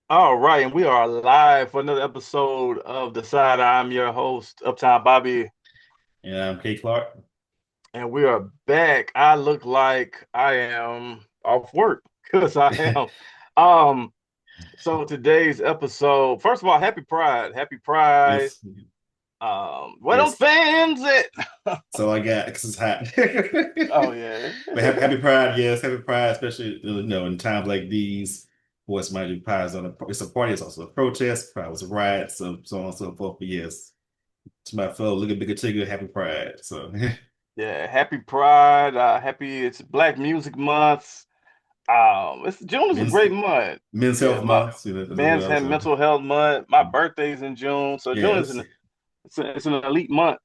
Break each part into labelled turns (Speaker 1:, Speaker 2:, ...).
Speaker 1: All right, and we are live for another episode of The Side. I'm your host, Uptown Bobby,
Speaker 2: And I'm K.Clark.
Speaker 1: and we are back. I look like I am off work because I am. Um, so today's episode, first of all, happy Pride. Happy Pride.
Speaker 2: Yes,
Speaker 1: Where them
Speaker 2: yes.
Speaker 1: fans at?
Speaker 2: So I got because it's hot.
Speaker 1: Oh yeah.
Speaker 2: But happy Pride, yes, happy Pride, especially in times like these. Voice Mighty Pride is it's a party, it's also a protest. Pride was a riot, so on and so forth. But yes, to my fellow look at bigger ticket, happy Pride. So
Speaker 1: Yeah, happy Pride. Happy it's Black Music Month. It's June is a
Speaker 2: men's
Speaker 1: great month.
Speaker 2: men's
Speaker 1: Yeah,
Speaker 2: health
Speaker 1: my
Speaker 2: month, as
Speaker 1: man's
Speaker 2: well.
Speaker 1: had
Speaker 2: So
Speaker 1: mental health month. My birthday's in June, so June is
Speaker 2: yes,
Speaker 1: it's an elite month.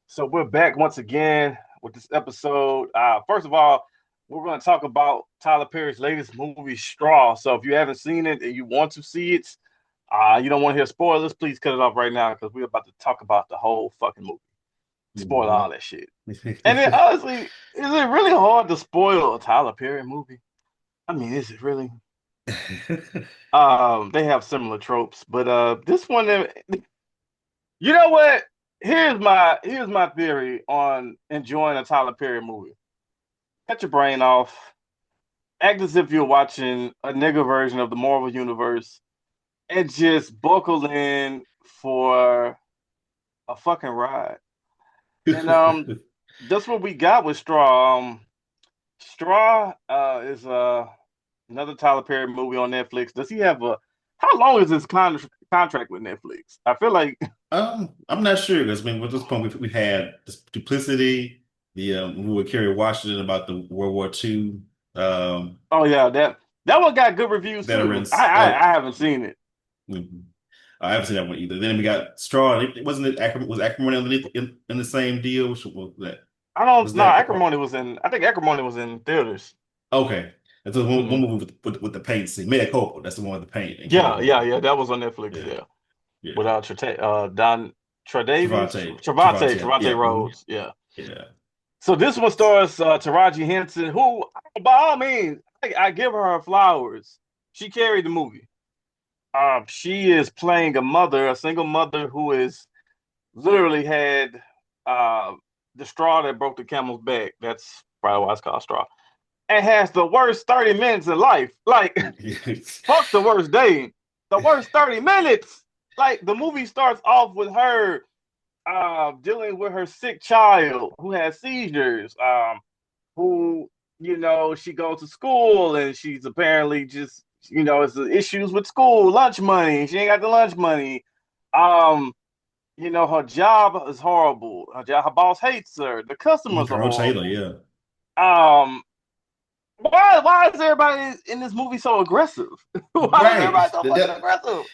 Speaker 1: So we're back once again with this episode. First of all, we're going to talk about Tyler Perry's latest movie, Straw. So if you haven't seen it and you want to see it, you don't want to hear spoilers, please cut it off right now because we're about to talk about the whole fucking movie. Spoil
Speaker 2: Mhm.
Speaker 1: all that shit. And then honestly, is it really hard to spoil a Tyler Perry movie? I mean, is it really? They have similar tropes, but this one, you know what? Here's my theory on enjoying a Tyler Perry movie. Cut your brain off. Act as if you're watching a nigga version of the Marvel universe, and just buckle in for a fucking ride. And that's what we got with Straw. Straw is another Tyler Perry movie on Netflix. Does he have a? How long is his contract with Netflix? I feel like,
Speaker 2: I'm not sure because I mean, at this point, we had this duplicity, the we were Kerry Washington about the World War II
Speaker 1: oh yeah, that one got good reviews too. I
Speaker 2: veterans.
Speaker 1: I, I haven't seen it.
Speaker 2: Mhm. I haven't seen that one either. Then we got Straw. Wasn't it was Acrimony underneath in the same deal? Which was that?
Speaker 1: I don't
Speaker 2: Was
Speaker 1: know.
Speaker 2: that
Speaker 1: Acrimony was in. I think Acrimony was in theaters.
Speaker 2: okay? That's the one
Speaker 1: Hmm.
Speaker 2: movie with the paint scene. Mea Culpa. That's the one with the paint and
Speaker 1: Yeah, yeah,
Speaker 2: killing.
Speaker 1: yeah. That was on Netflix.
Speaker 2: Yeah,
Speaker 1: Yeah,
Speaker 2: yeah.
Speaker 1: with Don Tredavious,
Speaker 2: Travate, yeah,
Speaker 1: Trevante
Speaker 2: yeah, mhm,
Speaker 1: Rhodes. Yeah.
Speaker 2: yeah.
Speaker 1: So this one stars Taraji Henson, who, by all means, I give her her flowers. She carried the movie. She is playing a mother, a single mother who is literally had uh, the straw that broke the camel's back. That's probably why it's called straw. And has the worst 30 minutes in life. Like, fuck the worst day. The worst 30 minutes. Like, the movie starts off with her dealing with her sick child who has seizures, who, she goes to school and she's apparently just, it's the issues with school, lunch money. She ain't got the lunch money. Um, her job is horrible. Her boss hates her. The customers are
Speaker 2: Carol Taylor,
Speaker 1: horrible.
Speaker 2: yeah.
Speaker 1: Um, why is everybody in this movie so aggressive? Why is
Speaker 2: Right.
Speaker 1: everybody so fucking aggressive?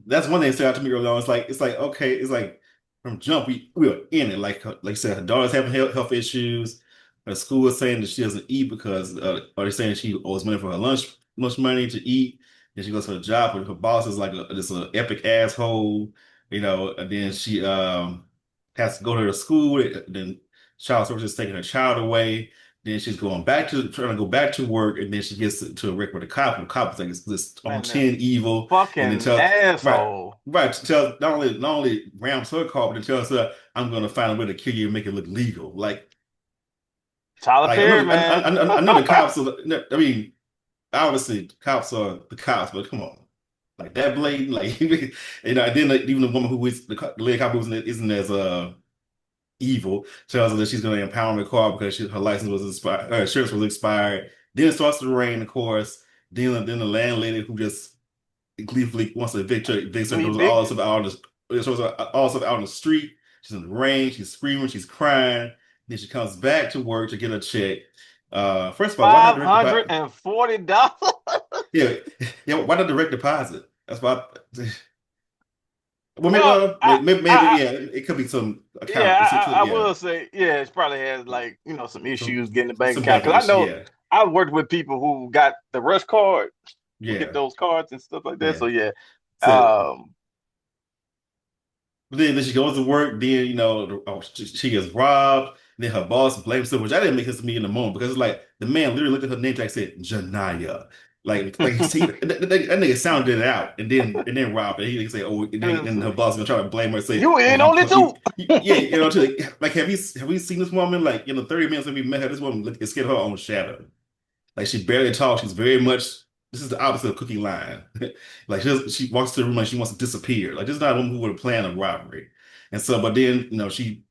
Speaker 2: That's one thing that stood out to me early on. It's like okay, it's like from jump we were in it. Like you said, her daughter's having health issues. Her school is saying that she doesn't eat because or they're saying she owes money for her lunch money to eat. And she goes to her job, but her boss is like this epic asshole, and then she has to go to her school. Then child services is taking her child away. Then she's going back to trying to go back to work, and then she gets to a wreck with a cop, and the cop is like this on
Speaker 1: Man, that
Speaker 2: 10 evil, and then
Speaker 1: fucking
Speaker 2: tells right,
Speaker 1: asshole.
Speaker 2: right, tells not only rams her car, but it tells her, I'm gonna find a way to kill you and make it look legal.
Speaker 1: Tyler
Speaker 2: Like
Speaker 1: Perry, man.
Speaker 2: I know the cops are, I mean, obviously cops are the cops, but come on. Like that blatant, like and then even the woman who is the lady cop who isn't as evil tells her that she's going to impound the car because her license was expired, her insurance was expired. Then it starts to rain, of course. Then the landlady who just gleefully wants to evict her,
Speaker 1: Glee
Speaker 2: throws all
Speaker 1: Victor.
Speaker 2: stuff out on throws all stuff out on the street. She's in the rain, she's screaming, she's crying. Then she comes back to work to get a check. First of all, why not
Speaker 1: Five
Speaker 2: direct
Speaker 1: hundred
Speaker 2: deposit?
Speaker 1: and forty dollars.
Speaker 2: Yeah, yeah, why not direct deposit? That's why. Well, maybe,
Speaker 1: Well,
Speaker 2: yeah, it could be some account.
Speaker 1: yeah, I
Speaker 2: Yeah,
Speaker 1: will say, yeah, it's probably has like some
Speaker 2: some
Speaker 1: issues getting the bank
Speaker 2: some
Speaker 1: account
Speaker 2: banking
Speaker 1: because I
Speaker 2: issue.
Speaker 1: know
Speaker 2: Yeah,
Speaker 1: I've worked with people who got the rush card, who get
Speaker 2: yeah,
Speaker 1: those cards and stuff like that.
Speaker 2: yeah.
Speaker 1: So yeah,
Speaker 2: So
Speaker 1: um,
Speaker 2: then she goes to work. Then she gets robbed. Then her boss blames her, which I didn't make sense to me in the moment because it's like the man literally looked at her name tag and said Janaya. Like see, that nigga sounded it out and then robbed it. He can say, oh, and her boss gonna try to blame her and say,
Speaker 1: You
Speaker 2: oh,
Speaker 1: in on it too.
Speaker 2: yeah, like have we seen this woman like in the 30 minutes that we met her? This woman is scared of her own shadow. Like she barely talks. She's very much. This is the opposite of cookie line. Like she walks to the room like she wants to disappear. Like this is not a woman who would have planned a robbery. And so, but then she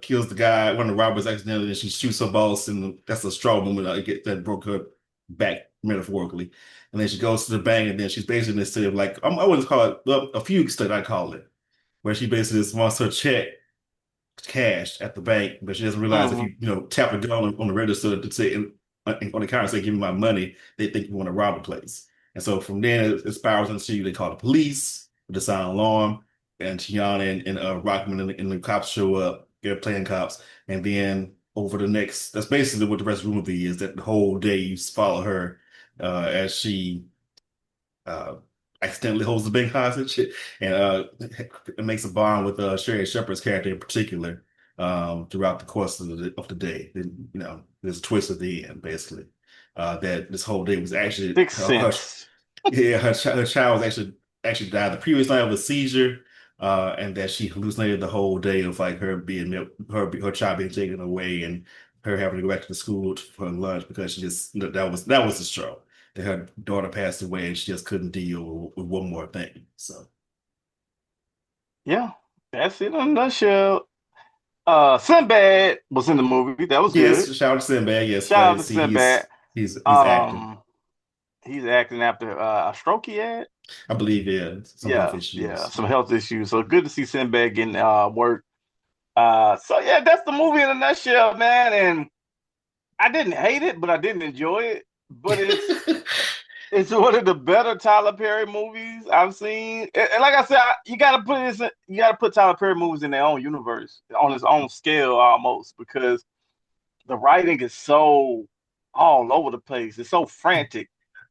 Speaker 2: kills the guy, one of the robbers accidentally, and she shoots her boss, and that's a straw moment. That broke her back metaphorically. And then she goes to the bank, and then she's basically in this state of like I wouldn't call it a fugue state. I call it where she basically just wants her check cash at the bank, but she doesn't realize if
Speaker 1: Hmm.
Speaker 2: you tap a gun on the register to say on the counter say give me my money, they think you want to rob a place. And so from there it spirals into they call the police with the silent alarm, and Tiana and Rockman and the cops show up, they're playing cops, and then over the next that's basically what the rest of the movie is, that the whole day you follow her as she uh, accidentally holds the bank hostage and it makes a bond with Sherry Shepherd's character in particular throughout the course of the day. Then, there's a twist at the end, basically, that this whole day was actually
Speaker 1: Sixth Sense.
Speaker 2: yeah, her child was actually died the previous night of a seizure, and that she hallucinated the whole day of like her child being taken away and her having to go back to the school for lunch because she just that was the straw that her daughter passed away and she just couldn't deal with one more thing. So
Speaker 1: Yeah, that's it in a nutshell. Sinbad was in the movie. That was good.
Speaker 2: yes, shout out to Sinbad. Yes,
Speaker 1: Shout out to
Speaker 2: see,
Speaker 1: Sinbad.
Speaker 2: he's acting.
Speaker 1: Um, he's acting after a stroke he had.
Speaker 2: I believe yeah, some health
Speaker 1: Yeah,
Speaker 2: issues.
Speaker 1: some health issues. So good to see Sinbad getting work. So yeah, that's the movie in a nutshell, man. And I didn't hate it, but I didn't enjoy it. But it's one of the better Tyler Perry movies I've seen. And like I said, you gotta put Tyler Perry movies in their own universe, on its own scale almost, because the writing is so all over the place. It's so frantic.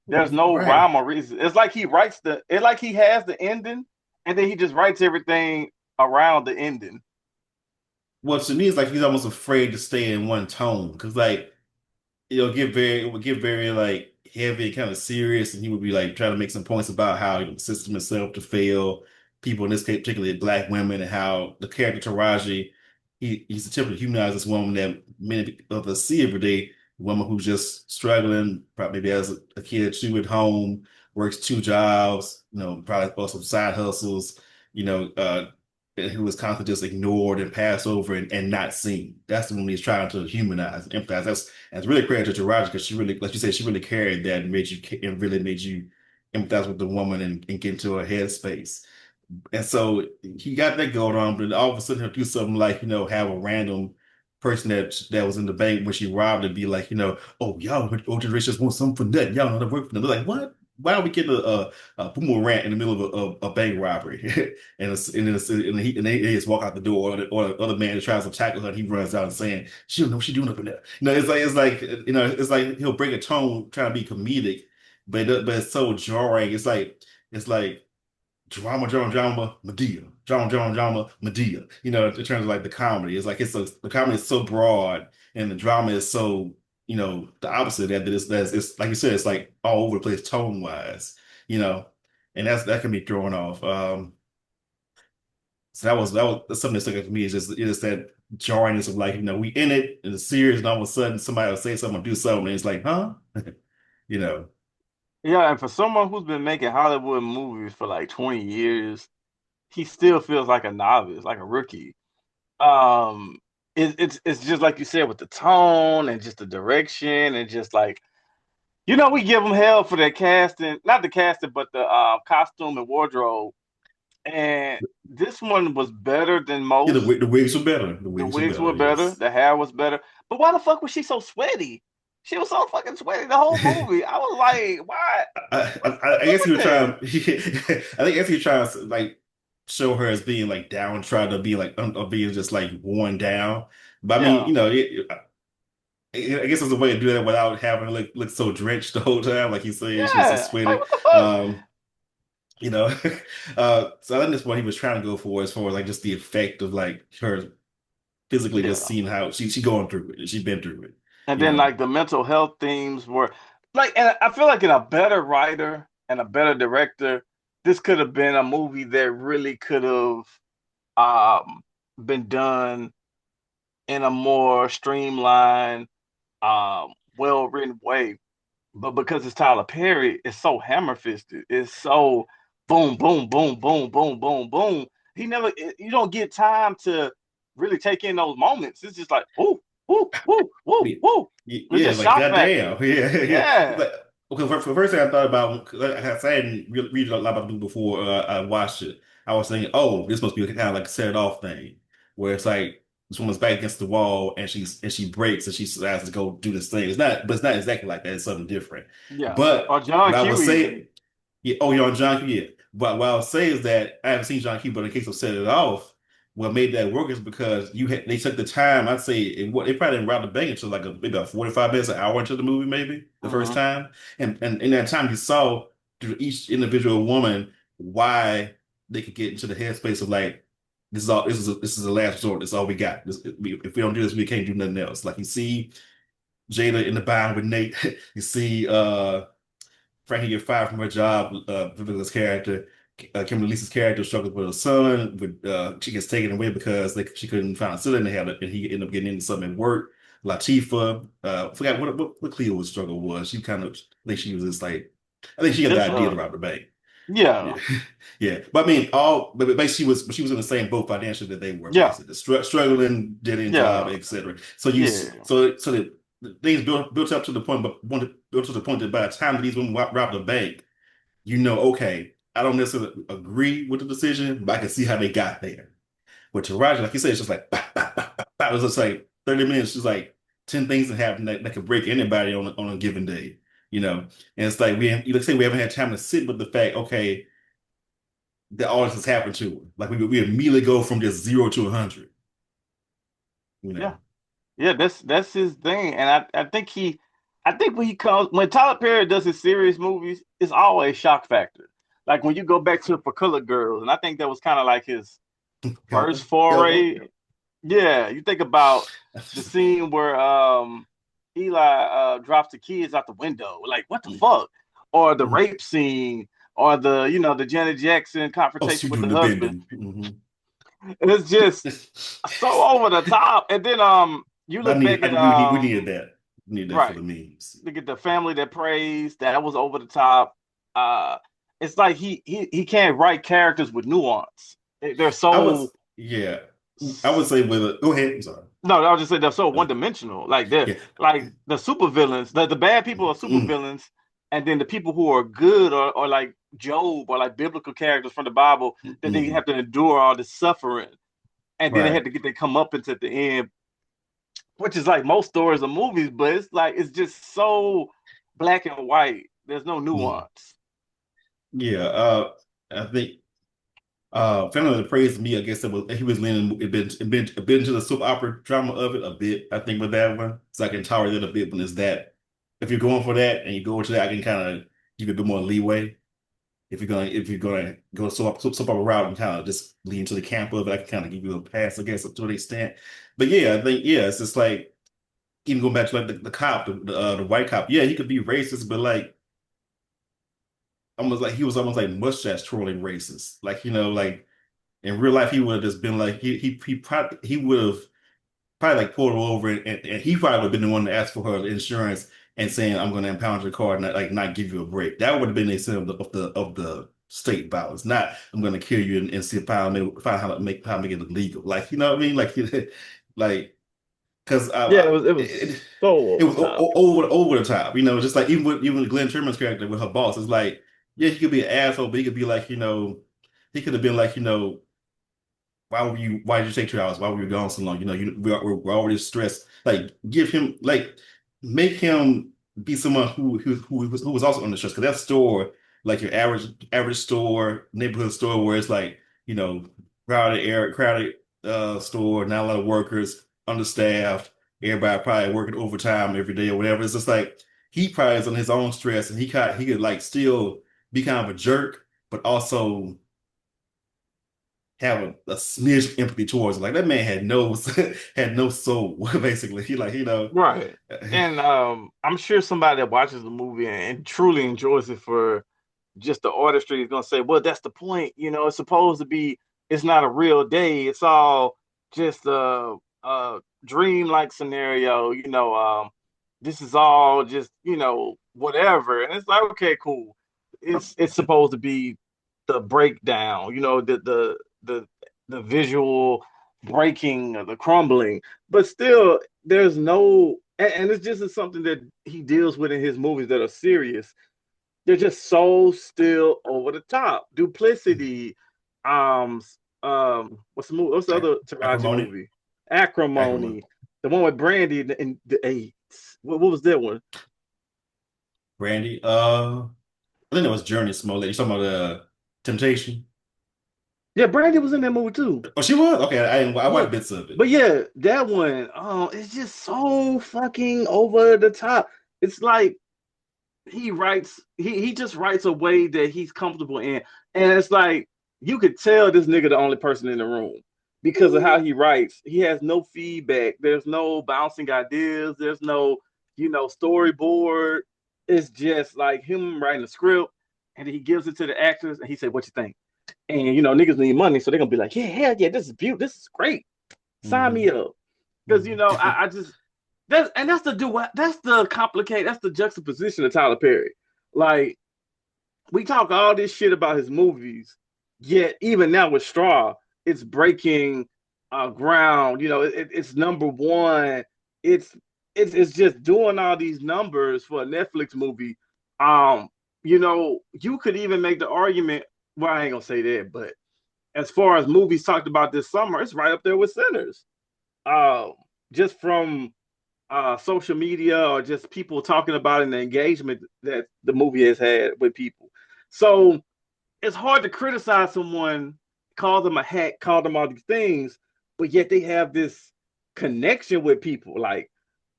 Speaker 1: There's no
Speaker 2: Right.
Speaker 1: rhyme or reason. It's like he has the ending, and then he just writes everything around the ending.
Speaker 2: Well, to me, it's like he's almost afraid to stay in one tone because like it would get very like heavy and kind of serious, and he would be like trying to make some points about how the system itself to fail people in this case, particularly black women, and how the character Taraji, he's attempting to humanize this woman that many of us see every day, a woman who's just struggling, probably maybe has a kid or two at home, works two jobs, probably also side hustles, you know, uh, and who was constantly just ignored and passed over and not seen. That's the one he's trying to humanize and empathize. That's really credit to Roger because she really, like you said, she really carried that and really made you empathize with the woman and get into her headspace. And so he got that going on, but all of a sudden he'll do something like, have a random person that was in the bank when she robbed and be like, oh, y'all, old generation just want something for nothing. Y'all know that work for them. They're like, what? Why are we getting a boomerang in the middle of a bank robbery? And they just walk out the door, or the other man tries to tackle her, and he runs out and saying, "She don't know what she's doing up in there." It's like he'll bring a tone trying to be comedic, but it's so jarring. It's like drama, drama, drama, Medea, drama, drama, drama, Medea. In terms of like the comedy, the comedy is so broad and the drama is so the opposite of that. It's like you said, it's like all over the place tone wise, you know, and that can be thrown off. So that's something that stuck out to me. Is just that jarringness of like we in it and it's serious, and all of a sudden somebody will say something or do something, and it's like, huh, you know.
Speaker 1: Yeah, and for someone who's been making Hollywood movies for like 20 years, he still feels like a novice, like a rookie. Um, it's just like you said with the tone and just the direction and just like we give him hell for their casting, not the casting, but the costume and wardrobe. And this one was better than
Speaker 2: Yeah,
Speaker 1: most.
Speaker 2: the wigs were better. The
Speaker 1: The
Speaker 2: wigs were
Speaker 1: wigs were
Speaker 2: better,
Speaker 1: better,
Speaker 2: yes.
Speaker 1: the hair was better. But why the fuck was she so sweaty? She was so fucking sweaty the whole movie. I was like, why? What's
Speaker 2: I
Speaker 1: up
Speaker 2: guess he
Speaker 1: with
Speaker 2: was trying.
Speaker 1: that?
Speaker 2: I guess he was trying to like show her as being like downtrodden, to be like or being just like worn down. But I mean,
Speaker 1: Yeah,
Speaker 2: I guess it's a way to do that without having to look so drenched the whole time, like he's saying she was so
Speaker 1: yeah. Like
Speaker 2: sweaty.
Speaker 1: what the fuck?
Speaker 2: Um, you know, so I think that's what he was trying to go for, as far as like just the effect of like her physically just
Speaker 1: Yeah.
Speaker 2: seeing how she going through it. She's been through it.
Speaker 1: And
Speaker 2: You
Speaker 1: then
Speaker 2: know.
Speaker 1: like the mental health themes were like, and I feel like in a better writer and a better director, this could have been a movie that really could have um been done in a more streamlined, well written way. But because it's Tyler Perry, it's so hammer fisted. It's so boom, boom, boom, boom, boom, boom, boom. You don't get time to really take in those moments. It's just like, whoo, whoo, woo, woo,
Speaker 2: Yeah,
Speaker 1: woo. It's
Speaker 2: yeah,
Speaker 1: just
Speaker 2: like
Speaker 1: shock value.
Speaker 2: goddamn, yeah, yeah.
Speaker 1: Yeah,
Speaker 2: Like, okay, for the first thing I thought about, 'cause I said I didn't read a lot about it before I watched it. I was thinking, oh, this must be kind of like a set it off thing, where it's like this woman's back against the wall and she breaks and she decides to go do this thing. It's not, but it's not exactly like that. It's something different.
Speaker 1: yeah. Or
Speaker 2: But
Speaker 1: John
Speaker 2: what I would
Speaker 1: Q even.
Speaker 2: say, yeah, oh, you're on John Q, yeah. But what I would say is that I haven't seen John Q, but in case of set it off. What made that work is because they took the time. I'd say they probably didn't route the bank until like maybe about 45 minutes, an hour into the movie, maybe the first
Speaker 1: Hmm.
Speaker 2: time. And in that time you saw through each individual woman why they could get into the headspace of like this is the last resort. This is all we got. If we don't do this, we can't do nothing else. Like you see Jada in the bind with Nate. You see Frankie get fired from her job. Vivica's character, Kimberly Lisa's character, struggles with her son. She gets taken away because she couldn't find a cylinder and he ended up getting into something at work. Latifah, forgot what Cleo's struggle was. She kind of, I think she was just like, I think she had the
Speaker 1: It's
Speaker 2: idea to rob the bank.
Speaker 1: yeah,
Speaker 2: Yeah, yeah. But I mean, but basically, she was in the same boat financially that they were,
Speaker 1: yeah,
Speaker 2: basically struggling, dead end job,
Speaker 1: yeah,
Speaker 2: etc.
Speaker 1: yeah,
Speaker 2: So the things built up to the point, built to the point that by the time that these women robbed the bank, you know, okay, I don't necessarily agree with the decision, but I can see how they got there. With Taraji, like you said, it's just like bah, bah, bah, bah, bah. It was just like 30 minutes, just like 10 things that happen that could break anybody on a given day, you know. And it's like let's say we haven't had time to sit with the fact, okay, that all this has happened to her. Like we immediately go from just 0 to 100, you
Speaker 1: yeah.
Speaker 2: know.
Speaker 1: Yeah, that's his thing, and I think when Tyler Perry does his serious movies, it's always shock factor. Like when you go back to For Color Girls, and I think that was kind of like his first
Speaker 2: Helga, Helga.
Speaker 1: foray. Yeah, you think about the scene where Eli drops the kids out the window, like what the fuck, or the rape scene, or the Janet Jackson
Speaker 2: Oh,
Speaker 1: confrontation
Speaker 2: she
Speaker 1: with the
Speaker 2: doing the
Speaker 1: husband.
Speaker 2: bending. Hmm.
Speaker 1: It's just so over the top, and then you look back at
Speaker 2: We needed that. We needed that for
Speaker 1: right.
Speaker 2: the memes.
Speaker 1: Look at the family that prays. That was over the top. Uh, it's like he can't write characters with nuance. They're
Speaker 2: I was,
Speaker 1: so
Speaker 2: yeah, I would say with a, go ahead. I'm sorry.
Speaker 1: no, I was just saying they're so
Speaker 2: Uh,
Speaker 1: one dimensional. Like they're
Speaker 2: yeah.
Speaker 1: like the super villains. The bad people are super
Speaker 2: Mm,
Speaker 1: villains, and then the people who are good or like Job or like biblical characters from the Bible that they
Speaker 2: mm,
Speaker 1: have to endure all this suffering, and then they have
Speaker 2: right.
Speaker 1: to get their comeuppance at the end, which is like most stories or movies, but it's like it's just so black and white. There's no
Speaker 2: Mm.
Speaker 1: nuance.
Speaker 2: Yeah. I think Family that praised me, I guess he was leaning a bit into the soap opera drama of it a bit. I think with that one, so I can tolerate it a bit when it's that. If you're going for that and you go into that, I can kind of give you a bit more leeway. If you're gonna go soap opera route and kind of just lean to the camp of it, I can kind of give you a pass, I guess, up to an extent. But yeah, I think yeah, it's just like even going back to like the cop, the white cop. Yeah, he could be racist, but like almost like he was almost like mustache twirling racist. Like like in real life, he would have just been like he would have probably like pulled her over and he probably would have been the one to ask for her insurance and saying, "I'm going to impound your car and not give you a break." That would have been the extent of the state violence. Not I'm going to kill you and see if find how to make it illegal. Like you know what I mean? Like like because
Speaker 1: Yeah, it was so
Speaker 2: it
Speaker 1: over the
Speaker 2: was
Speaker 1: top.
Speaker 2: over the top. Just like even with Glenn Turman's character with her boss, it's like yeah, he could be an asshole, but he could be like he could have been like why did you take 2 hours? Why were you gone so long? We're already stressed. Like, give him, like, make him be someone who was also under stress. Because that store, like your average store, neighborhood store, where it's like, you know, crowded store, not a lot of workers, understaffed, everybody probably working overtime every day or whatever. It's just like he probably is on his own stress, and he could like still be kind of a jerk, but also have a smidge of empathy towards him. Like that man had no had no soul, basically. He like,
Speaker 1: Right. And I'm sure somebody that watches the movie and truly enjoys it for just the artistry is gonna say, well, that's the point. It's supposed to be, it's not a real day. It's all just a dream-like scenario. This is all just, whatever. And it's like, okay, cool. It's supposed to be the breakdown, the visual breaking, the crumbling, but still there's no, and it's just something that he deals with in his movies that are serious. They're just so still over the top. Duplicity, um, what's the movie? What's the other Taraji
Speaker 2: Acrimony,
Speaker 1: movie?
Speaker 2: acrimony,
Speaker 1: Acrimony, the one with Brandy and the eight. What was that one?
Speaker 2: Brandy. I think that was Journey Smollett. You talking about Temptation?
Speaker 1: Yeah, Brandy was in that movie too.
Speaker 2: Oh, she was? Okay, I
Speaker 1: Yeah,
Speaker 2: watched bits of it.
Speaker 1: but yeah, that one, it's just so fucking over the top. It's like he just writes a way that he's comfortable in, and it's like you could tell this nigga the only person in the room because of how he writes. He has no feedback. There's no bouncing ideas. There's no storyboard. It's just like him writing a script, and he gives it to the actors, and he said, "What you think?" And niggas need money, so they're gonna be like, "Yeah, hell yeah, this is beautiful. This is great. Sign me
Speaker 2: Hmm.
Speaker 1: up." Because I just that's the that's the juxtaposition of Tyler Perry. Like we talk all this shit about his movies, yet even now with Straw, it's breaking ground. It's number one. It's it's just doing all these numbers for a Netflix movie. You could even make the argument. Well, I ain't gonna say that, but as far as movies talked about this summer, it's right up there with Sinners. Uh, just from social media or just people talking about it and the engagement that the movie has had with people. So it's hard to criticize someone, call them a hack, call them all these things, but yet they have this connection with people. Like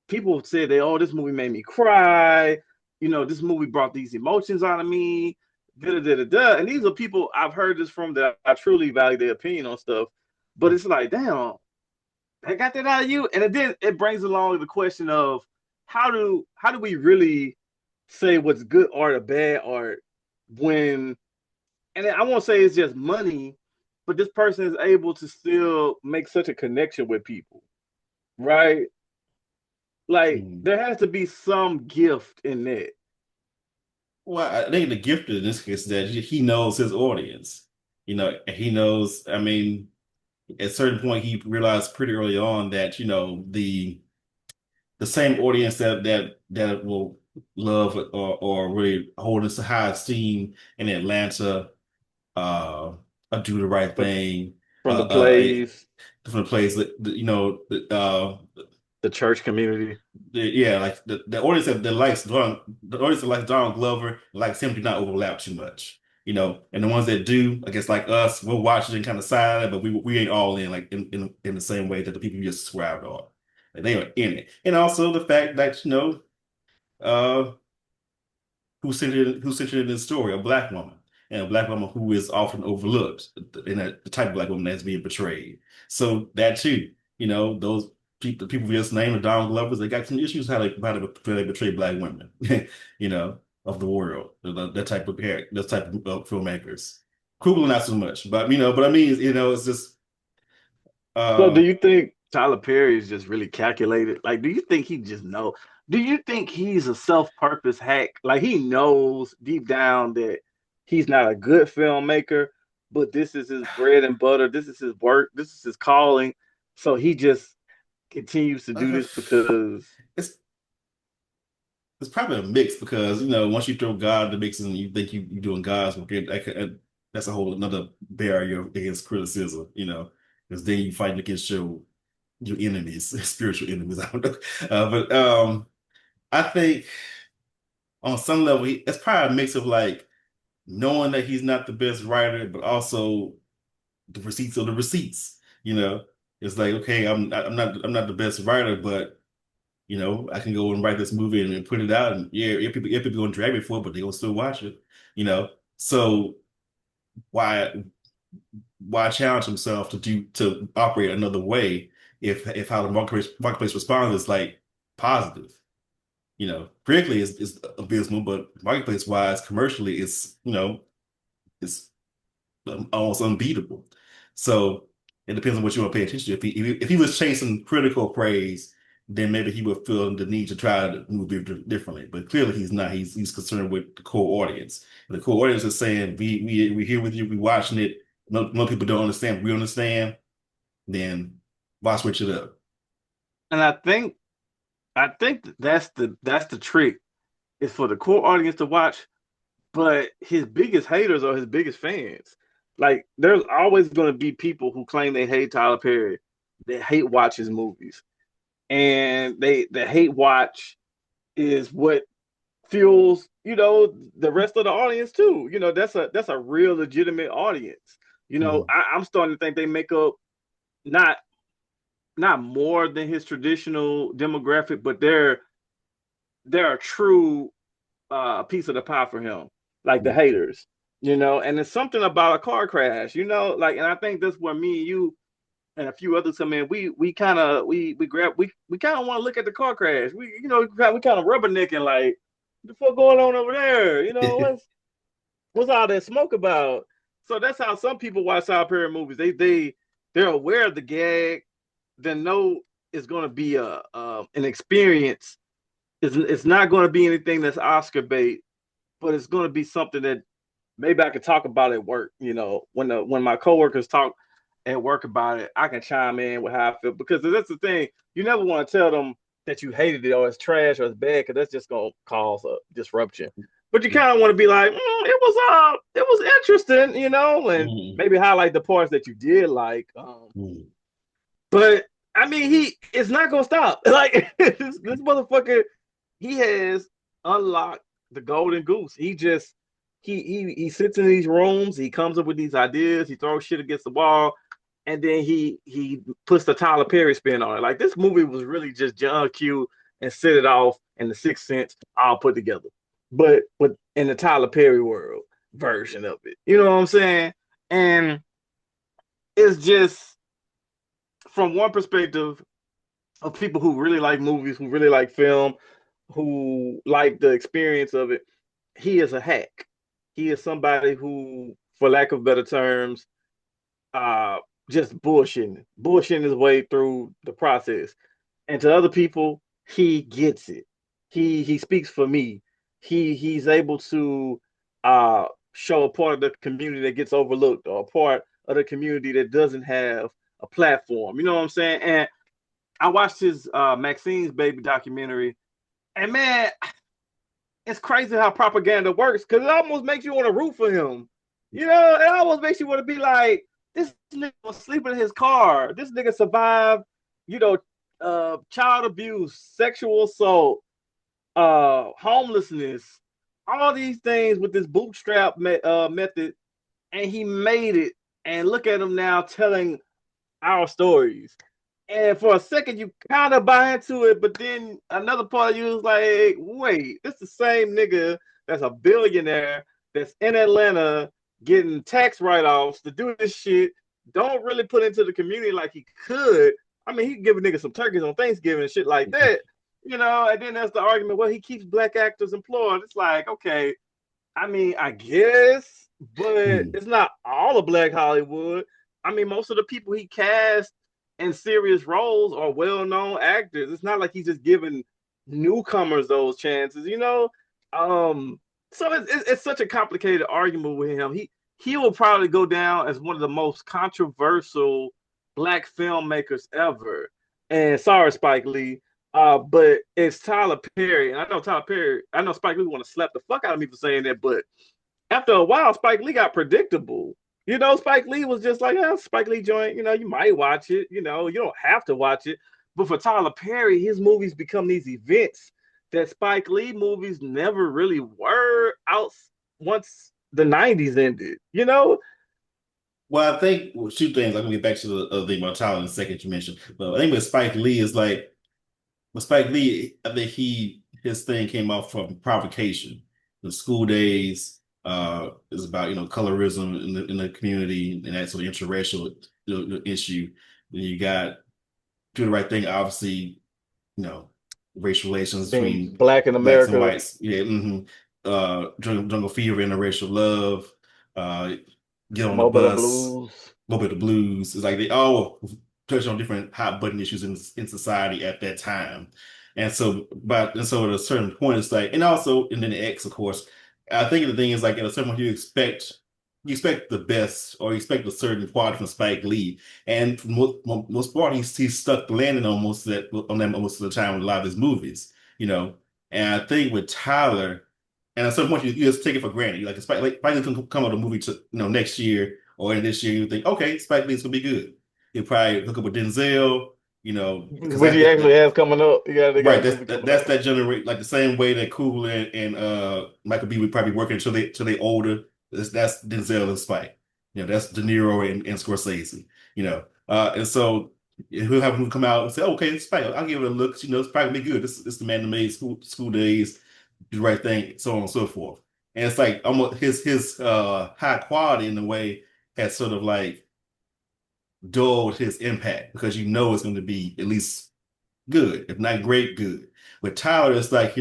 Speaker 1: people say they, oh, this movie made me cry. This movie brought these emotions out of me. Da, da, da, da, da. And these are people I've heard this from that I truly value their opinion on stuff. But it's like, damn, I got that out of you. And then it brings along the question of how do we really say what's good art or bad art when, and I won't say it's just money, but this person is able to still make such a connection with people, right? Like
Speaker 2: Hmm.
Speaker 1: there has to be some gift in that.
Speaker 2: Well, I think the gift in this case is that he knows his audience. And he knows, I mean, at a certain point, he realized pretty early on that, the same audience that will love or really hold us to high esteem in Atlanta, uh, Do the Right
Speaker 1: But
Speaker 2: Thing,
Speaker 1: from the
Speaker 2: a
Speaker 1: plays,
Speaker 2: different place that
Speaker 1: the church community,
Speaker 2: yeah, like the audience that likes the audience that likes Donald Glover likes him do not overlap too much. And the ones that do, I guess like us, we'll watch it and kind of side, but we ain't all in like in the same way that the people you just described are. Like, they are in it. And also the fact that, uh who centered in the story, a black woman, and a black woman who is often overlooked, and the type of black woman that's being portrayed. So that too, those people, the people we just named, the Donald Glovers, they got some issues how they portray black women, of the world, that type of character, that type of filmmakers. Kugler not so much, but I mean, it's just
Speaker 1: so do
Speaker 2: uh
Speaker 1: you think Tyler Perry is just really calculated? Like, do you think he just know? Do you think he's a self-purpose hack? Like he knows deep down that he's not a good filmmaker, but this is his bread and butter. This is his work. This is his calling. So he just continues to do
Speaker 2: uh,
Speaker 1: this because
Speaker 2: it's It's probably a mix because once you throw God in the mix and you think you're doing God's work, that's a whole another barrier against criticism. Because then you fight against your enemies, spiritual enemies. I don't know, but I think on some level it's probably a mix of like knowing that he's not the best writer, but also the receipts of the receipts. It's like, okay, I'm not the best writer, but I can go and write this movie and put it out, and yeah, if people gonna drag me for it, but they gonna still watch it. So why? why challenge himself to operate another way if how the marketplace responds is like positive. Critically is abysmal, but marketplace wise, commercially, it's almost unbeatable. So it depends on what you want to pay attention to. If he was chasing critical praise, then maybe he would feel the need to try to move differently. But clearly he's not. He's concerned with the core audience. And the core audience is saying, we're here with you, we watching it. Most people don't understand, we understand, then why switch it up?
Speaker 1: And I think that's the trick is for the core audience to watch, but his biggest haters are his biggest fans. Like there's always going to be people who claim they hate Tyler Perry, they hate watch his movies, and the hate watch is what fuels the rest of the audience too. That's a real legitimate audience.
Speaker 2: Mhm.
Speaker 1: I'm starting to think they make up not not more than his traditional demographic, but they're a true piece of the pie for him, like the haters. And it's something about a car crash, and I think that's where me and you and a few others come in. We kind of we kind of want to look at the car crash. We kind of rubbernecking like what the fuck going on over there. What's all that smoke about? So that's how some people watch South Perry movies. They're aware of the gag, they know it's going to be an experience. It's not going to be anything that's Oscar bait, but it's going to be something that maybe I could talk about at work. When my coworkers talk at work about it, I can chime in with how I feel because that's the thing. You never want to tell them that you hated it or it's trash or it's bad because that's just going to cause a disruption. But you kind of want to be like, it was interesting, and
Speaker 2: Mhm.
Speaker 1: maybe highlight the parts that you did like.
Speaker 2: Mhm.
Speaker 1: But I mean, he is not gonna stop. Like this motherfucker, he has unlocked the golden goose. He just he sits in these rooms. He comes up with these ideas. He throws shit against the wall, and then he puts the Tyler Perry spin on it. Like this movie was really just John Q and Set It Off and The Sixth Sense all put together, but in the Tyler Perry world version of it. You know what I'm saying? And it's just from one perspective of people who really like movies, who really like film, who like the experience of it, he is a hack. He is somebody who, for lack of better terms, uh, just bullshitting his way through the process. And to other people, he gets it. He speaks for me. He's able to show a part of the community that gets overlooked or a part of the community that doesn't have a platform. You know what I'm saying? And I watched his Maxine's Baby documentary, and man, it's crazy how propaganda works because it almost makes you want to root for him. It almost makes you want to be like, this nigga was sleeping in his car. This nigga survived, you know, child abuse, sexual assault, homelessness, all these things with this bootstrap method, and he made it. And look at him now telling our stories. And for a second, you kind of buy into it, but then another part of you is like, wait, this is the same nigga that's a billionaire that's in Atlanta getting tax write-offs to do this shit, don't really put into the community like he could. I mean, he could give a nigga some turkeys on Thanksgiving and shit like that, and then there's the argument, well, he keeps black actors employed. It's like, okay, I mean, I guess, but
Speaker 2: Mhm.
Speaker 1: it's not all of Black Hollywood. I mean, most of the people he cast in serious roles are well-known actors. It's not like he's just giving newcomers those chances. Um, so it's such a complicated argument with him. He will probably go down as one of the most controversial black filmmakers ever. And sorry, Spike Lee, but it's Tyler Perry, and I know Tyler Perry. I know Spike Lee want to slap the fuck out of me for saying that, but after a while, Spike Lee got predictable. Spike Lee was just like, yeah, Spike Lee joint. You might watch it. You don't have to watch it. But for Tyler Perry, his movies become these events that Spike Lee movies never really were out once the '90s ended.
Speaker 2: Well, I think two things. I'm gonna get back to the immortality in a second you mentioned, but I think with Spike Lee is like with Spike Lee, I think his thing came off from provocation, the school days, It's about colorism in the community and that sort of interracial issue. Then you got Do the Right Thing, obviously, you know, racial relations
Speaker 1: Being
Speaker 2: between
Speaker 1: black in
Speaker 2: blacks and
Speaker 1: America,
Speaker 2: whites. Yeah, Jungle Fever, Interracial Love, uh, Get on the
Speaker 1: Mobile
Speaker 2: Bus,
Speaker 1: Blues.
Speaker 2: Little Bit of Blues. It's like they all touch on different hot button issues in society at that time. And so at a certain point, it's like, and then the X, of course. I think the thing is like at a certain point you expect the best or you expect a certain quality from Spike Lee. And for most part, he's stuck landing on that most of the time with a lot of his movies, you know. And I think with Tyler, and at some point you just take it for granted. You Spike Lee can come out with a movie to next year or in this year. You think, okay, Spike Lee's gonna be good. He'll probably hook up with Denzel, because
Speaker 1: Which he actually has coming up. They got a
Speaker 2: right.
Speaker 1: movie coming
Speaker 2: That's
Speaker 1: up.
Speaker 2: that generate like the same way that Coogler and Michael B would probably work until they older. That's Denzel and Spike. That's De Niro and Scorsese. And so he'll have him come out and say, "Okay, it's Spike. I'll give it a look. It's probably be good. This the man that made school days, Do the Right Thing, so on and so forth." And it's like almost his high quality in a way has sort of like dulled his impact because it's going to be at least good, if not great, good. With Tyler, it's like,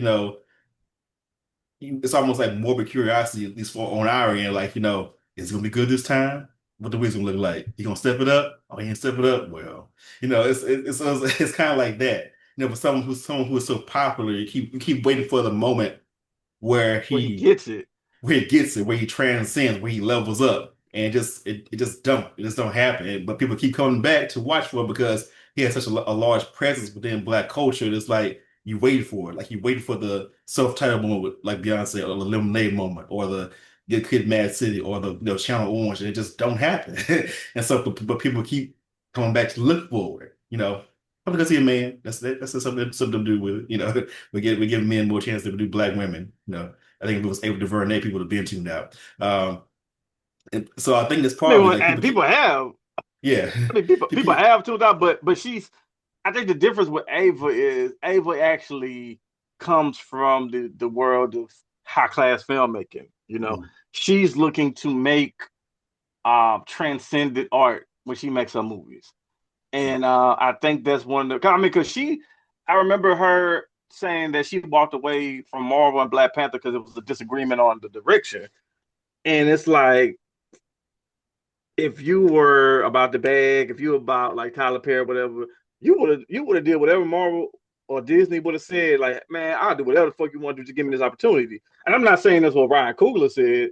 Speaker 2: it's almost like morbid curiosity, at least for on our end, like, is it gonna be good this time? What the wind's gonna look like? He gonna step it up? Oh, he ain't step it up? Well, it's kind of like that. For someone who is so popular, you keep waiting for the moment where
Speaker 1: Where he
Speaker 2: he
Speaker 1: gets it.
Speaker 2: where he gets it, where he transcends, where he levels up, and it just don't happen. But people keep coming back to watch for it because he has such a large presence within Black culture. It's like you wait for it, like you wait for the self-titled moment, like Beyonce, or the Lemonade moment, or the Good Kid, Mad City, or the Channel Orange, and it just don't happen. And so, but people keep coming back to look for it. Probably because he's a man. That's something to do with it. We give men more chance to do Black women. I think if it was able to DuVernay, people would have been tuned out. And so I think that's
Speaker 1: I
Speaker 2: part of it.
Speaker 1: mean,
Speaker 2: Like
Speaker 1: and
Speaker 2: people
Speaker 1: people
Speaker 2: keep,
Speaker 1: have.
Speaker 2: yeah,
Speaker 1: I mean, people
Speaker 2: people,
Speaker 1: have tuned out, but she's. I think the difference with Ava is Ava actually comes from the world of high class filmmaking. She's looking to make transcendent art when she makes her movies, and I think that's one of the. I mean, I remember her saying that she walked away from Marvel and Black Panther because it was a disagreement on the direction, and it's like if you were about the bag, if you were about like Tyler Perry, whatever, you would have did whatever Marvel or Disney would have said. Like, man, I'll do whatever the fuck you want to do to give me this opportunity. And I'm not saying that's what Ryan Coogler said,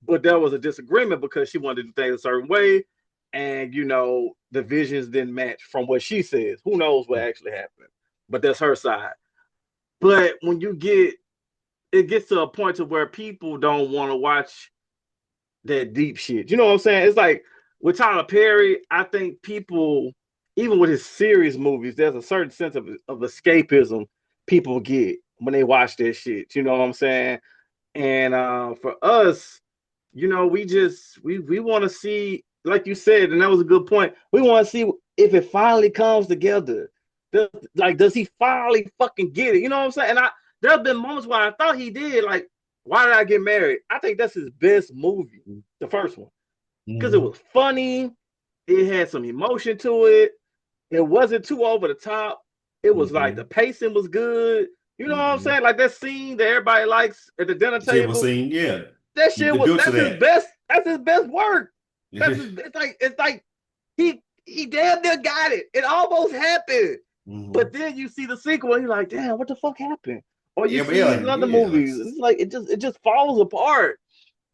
Speaker 1: but there was a disagreement because she wanted to do things a certain way, and the visions didn't match from what she says. Who knows what actually happened? But that's her side. But when it gets to a point to where people don't want to watch that deep shit. You know what I'm saying? It's like with Tyler Perry, I think people, even with his serious movies, there's a certain sense of escapism people get when they watch that shit. You know what I'm saying? And for us, we want to see, like you said, and that was a good point. We want to see if it finally comes together. Does he finally fucking get it? You know what I'm saying? And there have been moments where I thought he did. Like, Why Did I Get Married? I think that's his best movie, the first one, because it
Speaker 2: Mhm.
Speaker 1: was funny. It had some emotion to it. It wasn't too over the top. It was like the
Speaker 2: Mhm.
Speaker 1: pacing was good. You know what I'm
Speaker 2: Mhm.
Speaker 1: saying? Like that scene that everybody likes at the dinner
Speaker 2: The table
Speaker 1: table.
Speaker 2: scene, yeah,
Speaker 1: That shit
Speaker 2: they
Speaker 1: was
Speaker 2: built to
Speaker 1: that's his
Speaker 2: that.
Speaker 1: best. That's his best work. It's like he damn near got it. It almost happened. But
Speaker 2: Mhm.
Speaker 1: then you see the sequel and you're like, damn, what the fuck happened? Or you
Speaker 2: Yeah, but yeah,
Speaker 1: see
Speaker 2: like
Speaker 1: these other
Speaker 2: yeah, like.
Speaker 1: movies, and it's like it just falls apart.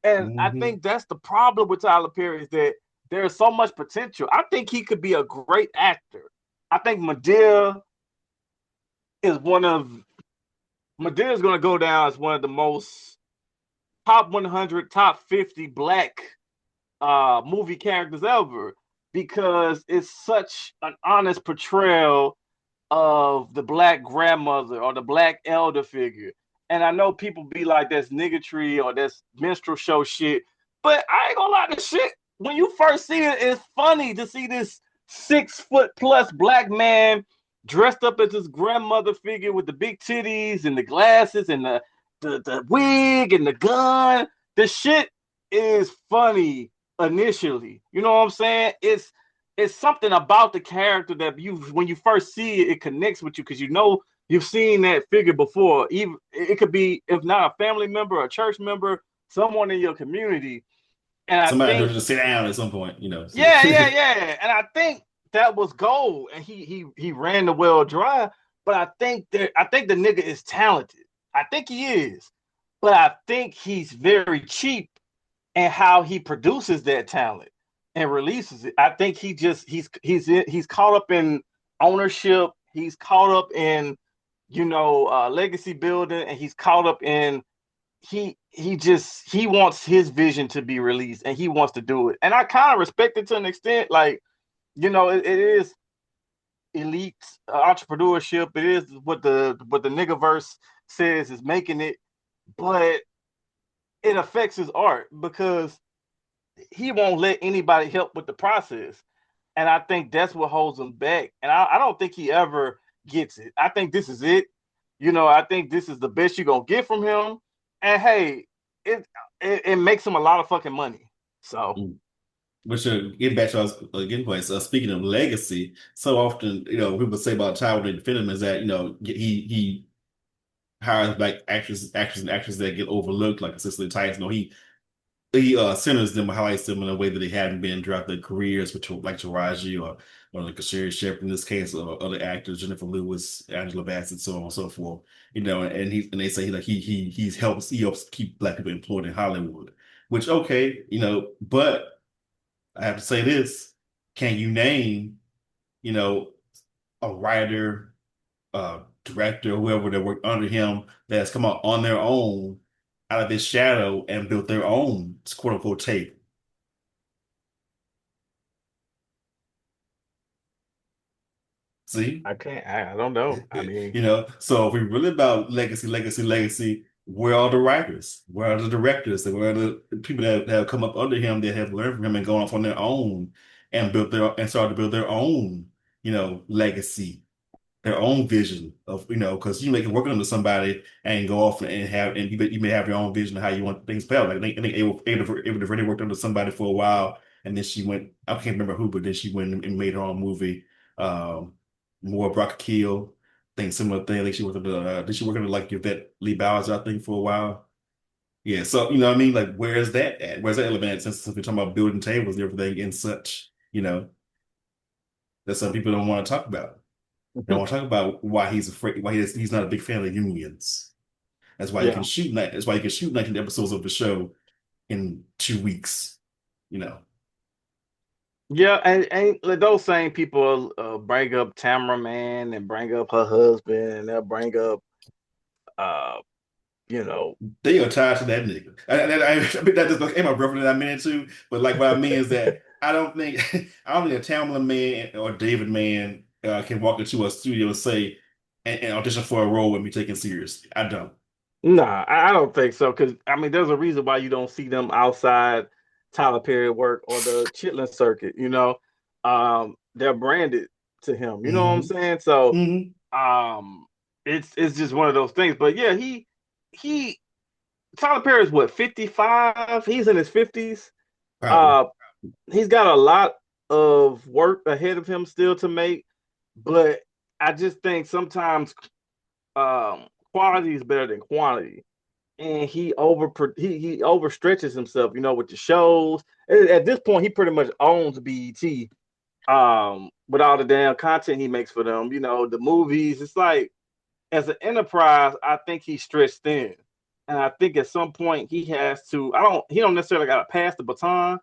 Speaker 1: And I
Speaker 2: Mhm.
Speaker 1: think that's the problem with Tyler Perry is that there's so much potential. I think he could be a great actor. I think is one of Medea is going to go down as one of the most top 100, top 50 black movie characters ever because it's such an honest portrayal of the black grandmother or the black elder figure. And I know people be like, that's niggatry or that's minstrel show shit, but I ain't gonna lie, the shit, when you first see it, it's funny to see this 6 foot plus black man dressed up as his grandmother figure with the big titties and the glasses and the wig and the gun. the shit is funny initially. You know what I'm saying? It's something about the character that you when you first see it, it connects with you because you know you've seen that figure before. Even it could be if not a family member, a church member, someone in your community. And I
Speaker 2: Somebody
Speaker 1: think
Speaker 2: just sit down at some point, you know. So.
Speaker 1: yeah. And I think that was gold. And he ran the well dry. But I think the nigga is talented. I think he is. But I think he's very cheap in how he produces that talent and releases it. I think he's caught up in ownership. He's caught up in legacy building, and he's caught up in he wants his vision to be released and he wants to do it. And I kind of respect it to an extent. Like, it is elite entrepreneurship. It is what the niggaverse says is making it, but it affects his art because he won't let anybody help with the process. And I think that's what holds him back. And I don't think he ever gets it. I think this is it. I think this is the best you're gonna get from him. And hey, it makes him a lot of fucking money. So
Speaker 2: Which getting back to us again, points. Speaking of legacy, so often people say about Child and defend him is that he hires like actors and actresses that get overlooked, like Cicely Tyson. Or he centers them, highlights them in a way that they haven't been throughout their careers, which like Taraji or like Sherry Shepherd in this case, or other actors, Jennifer Lewis, Angela Bassett, so on and so forth. And they say he helps keep Black people employed in Hollywood. Which okay, but I have to say this: can you name, you know, a writer, director, whoever that worked under him that has come out on their own out of his shadow and built their own quote unquote tape? See?
Speaker 1: I can't. I don't know. I mean,
Speaker 2: So if we're really about legacy, where are the writers? Where are the directors? And where are the people that have come up under him that have learned from him and gone off on their own and started to build their own, legacy, their own vision of, because you may can work under somebody and go off and you may have your own vision of how you want things to Like I think Ava DuVernay worked under somebody for a while, and then she went, I can't remember who, but then she went and made her own movie. More Brock Keel, I think similar thing. I think she worked under did she work under like Yvette Lee Bowers, I think, for a while. Yeah, so you know what I mean? Like where is that at? Where's that element at? Since we're talking about building tables and everything and such, that some people don't want to talk about. They don't want to talk about why he's afraid, why he's not a big fan of unions. That's why you can
Speaker 1: yeah,
Speaker 2: shoot night. That's why you can shoot 19 episodes of the show in 2 weeks. You know,
Speaker 1: yeah, and like those same people bring up Tamara Man and bring up her husband, and they'll bring up uh, you know,
Speaker 2: they are tied to that nigga. I mean, that just ain't my brother that I meant to, but like what I mean is that I don't think I don't think a Tamlin man or David man can walk into a studio and say and audition for a role and be taken seriously. I don't.
Speaker 1: nah, I don't think so. Because I mean, there's a reason why you don't see them outside Tyler Perry work or the Chitlin circuit. They're branded to him. You know what I'm
Speaker 2: Hmm.
Speaker 1: saying? So,
Speaker 2: Hmm.
Speaker 1: um, it's just one of those things. But yeah, he Tyler Perry is what 55. He's in his 50s.
Speaker 2: Probably.
Speaker 1: Uh, he's got a lot of work ahead of him still to make. But I just think sometimes quality is better than quantity, and he overstretches himself, with the shows. At this point, he pretty much owns BET. With all the damn content he makes for them, the movies. It's like as an enterprise, I think he's stretched thin, and I think at some point he has to. I don't. He don't necessarily got to pass the baton,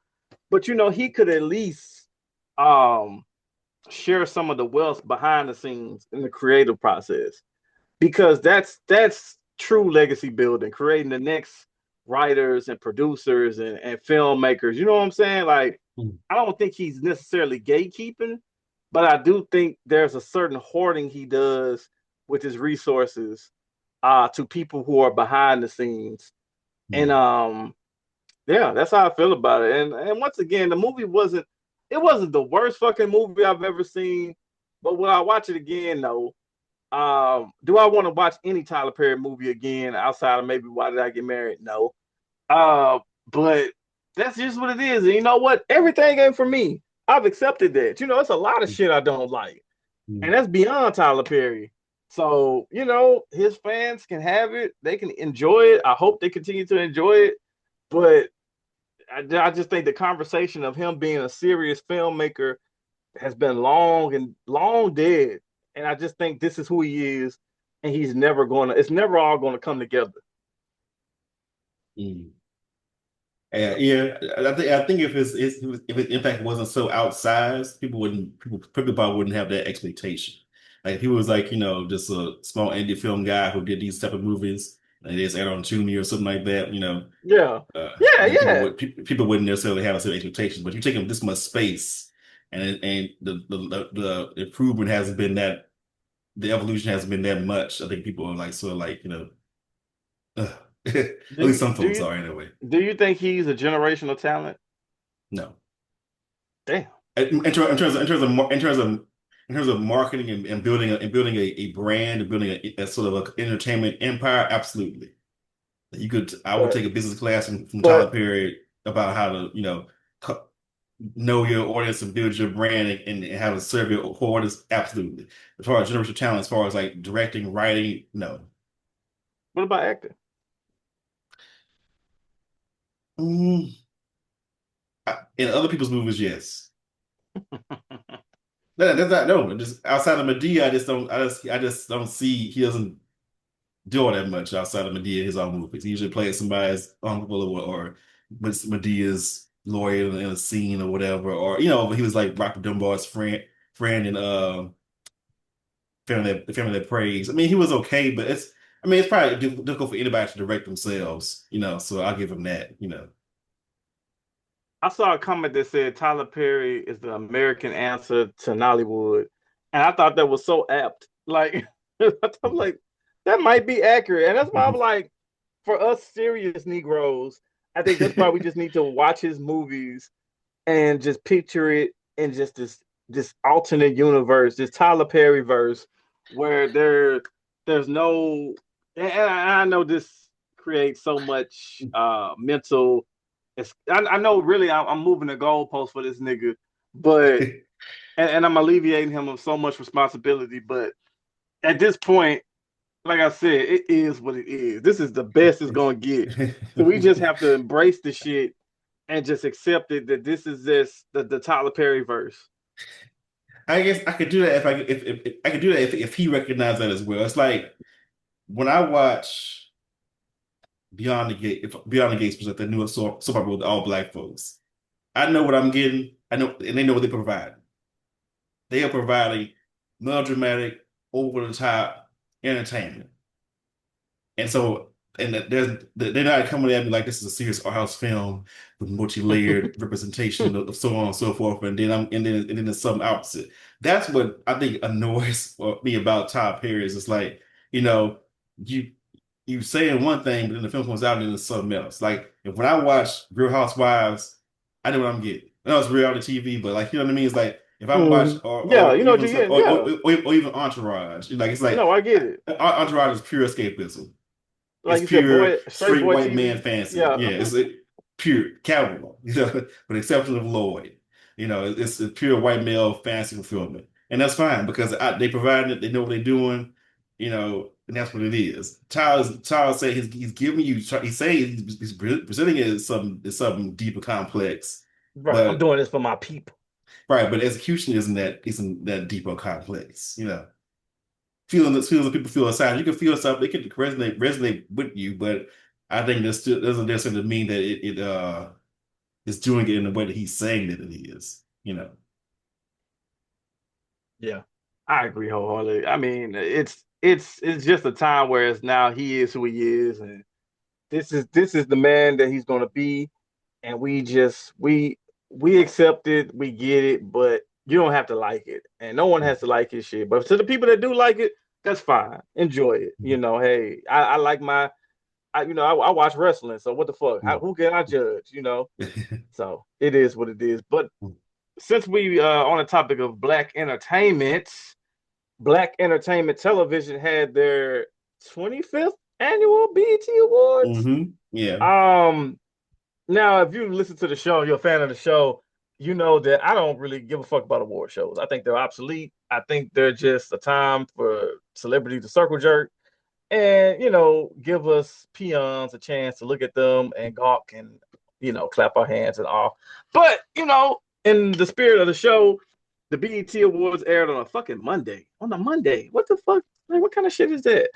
Speaker 1: but he could at least um share some of the wealth behind the scenes in the creative process because that's true legacy building, creating the next writers and producers and filmmakers. You know what I'm saying? Like, I don't think he's necessarily gatekeeping, but I do think there's a certain hoarding he does with his resources to people who are behind the scenes. And
Speaker 2: Hmm.
Speaker 1: yeah, that's how I feel about it. And once again, the movie wasn't the worst fucking movie I've ever seen, but when I watch it again, no, do I want to watch any Tyler Perry movie again outside of maybe Why Did I Get Married? No. Uh, but that's just what it is. And you know what? Everything ain't for me. I've accepted that. It's a lot of shit I don't like. And
Speaker 2: Mm.
Speaker 1: that's beyond Tyler Perry. So, his fans can have it. They can enjoy it. I hope they continue to enjoy it. But I just think the conversation of him being a serious filmmaker has been long and long dead. And I just think this is who he is. And it's never all going to come together.
Speaker 2: Mm. Yeah, I think if his impact wasn't so outsized, people probably wouldn't have that expectation. Like if he was like, just a small indie film guy who did these type of movies and they just aired on Tubi or something like that,
Speaker 1: Yeah. Yeah.
Speaker 2: then people
Speaker 1: Yeah.
Speaker 2: would people wouldn't necessarily have the same expectations. But you take him this much space and the improvement hasn't been that the evolution hasn't been that much. I think people are like sort of like, at
Speaker 1: Do
Speaker 2: least
Speaker 1: you
Speaker 2: some
Speaker 1: do
Speaker 2: folks
Speaker 1: you
Speaker 2: are anyway.
Speaker 1: do you think he's a generational talent?
Speaker 2: No.
Speaker 1: Damn.
Speaker 2: In terms of marketing and building a brand and building a sort of an entertainment empire, absolutely. I would
Speaker 1: But
Speaker 2: take a business class from Tyler
Speaker 1: but
Speaker 2: Perry about how to, co- know your audience and build your brand and how to serve your audience, absolutely. As far as generational talent, as far as like directing, writing, no.
Speaker 1: what about acting?
Speaker 2: Mm, in other people's movies, yes. No, that's not no. Just outside of Medea, I just don't see he doesn't do all that much outside of Medea in his own movies. He usually plays somebody's uncle or Medea's lawyer in a scene or whatever. Or he was like Rocky Dunbar's friend in the family that prays. I mean, he was okay, but it's probably difficult for anybody to direct themselves. So I'll give him that.
Speaker 1: I saw a comment that said Tyler Perry is the American answer to Nollywood, and I thought that was so apt. Like, I'm like, that might be accurate, and that's why I'm like, for us serious Negroes, I think that's why we just need to watch his movies and just picture it in just this alternate universe, this Tyler Perry verse, where there's no, and I know this creates so much mental. I know really I'm moving the goalpost for this nigga, but and I'm alleviating him of so much responsibility. But at this point, like I said, it is what it is. This is the best it's gonna get. So we just have to embrace the shit and just accept it that this is the Tyler Perry verse.
Speaker 2: I guess I could do that if I could do that if he recognized that as well. It's like when I watch Beyond the Gates was like the newest soap opera with all black folks. I know what I'm getting. I know, and they know what they provide. They are providing melodramatic, over the top entertainment. And so, they're not coming at me like this is a serious art house film with multi-layered representation of so on and so forth. And then there's something opposite. That's what I think annoys me about Todd Perry is it's like, you know, you you saying one thing, but then the film comes out and it's something else. Like if when I watch Real Housewives, I know what I'm getting. I know it's reality TV, but like you know what I mean? It's like if I'm watch
Speaker 1: Mm, yeah, you know what you're getting. Yeah,
Speaker 2: or even Entourage, like it's like
Speaker 1: no, I get it.
Speaker 2: Entourage is pure escapism. It's
Speaker 1: Like you said,
Speaker 2: pure
Speaker 1: boy, straight
Speaker 2: straight
Speaker 1: boy
Speaker 2: white man
Speaker 1: TV.
Speaker 2: fancy.
Speaker 1: Yeah,
Speaker 2: Yeah, it's pure cowboy, with the exception of Lloyd. It's a pure white male fantasy fulfillment. And that's fine because they provide it, they know what they're doing, and that's what it is. Tyler said he's giving you he's saying he's presenting it as something deeper complex,
Speaker 1: right. I'm
Speaker 2: but
Speaker 1: doing this for my people.
Speaker 2: right, but execution isn't that deep or complex. Feeling that people feel aside. You can feel something, it can resonate with you, but I think that still doesn't necessarily mean that it is doing it in the way that he's saying that it is.
Speaker 1: Yeah, I agree wholeheartedly. I mean, it's just a time where it's now he is who he is, and this is the man that he's gonna be, and we accept it, we get it, but you don't have to like it, and no one has to like his shit. But to the people that do like it, that's fine. Enjoy it. Hey, I like I watch wrestling, so what the fuck? Who can I judge? So it is what it is. But since we on the topic of Black Entertainment Television had their 25th annual BET Awards.
Speaker 2: Hmm. Yeah.
Speaker 1: Um, Now, if you listen to the show, you're a fan of the show, you know that I don't really give a fuck about award shows. I think they're obsolete. I think they're just a time for celebrities to circle jerk and, give us peons a chance to look at them and gawk and, clap our hands and all. But, in the spirit of the show, the BET Awards aired on a fucking Monday. On a Monday. What the fuck? Like, what kind of shit is that?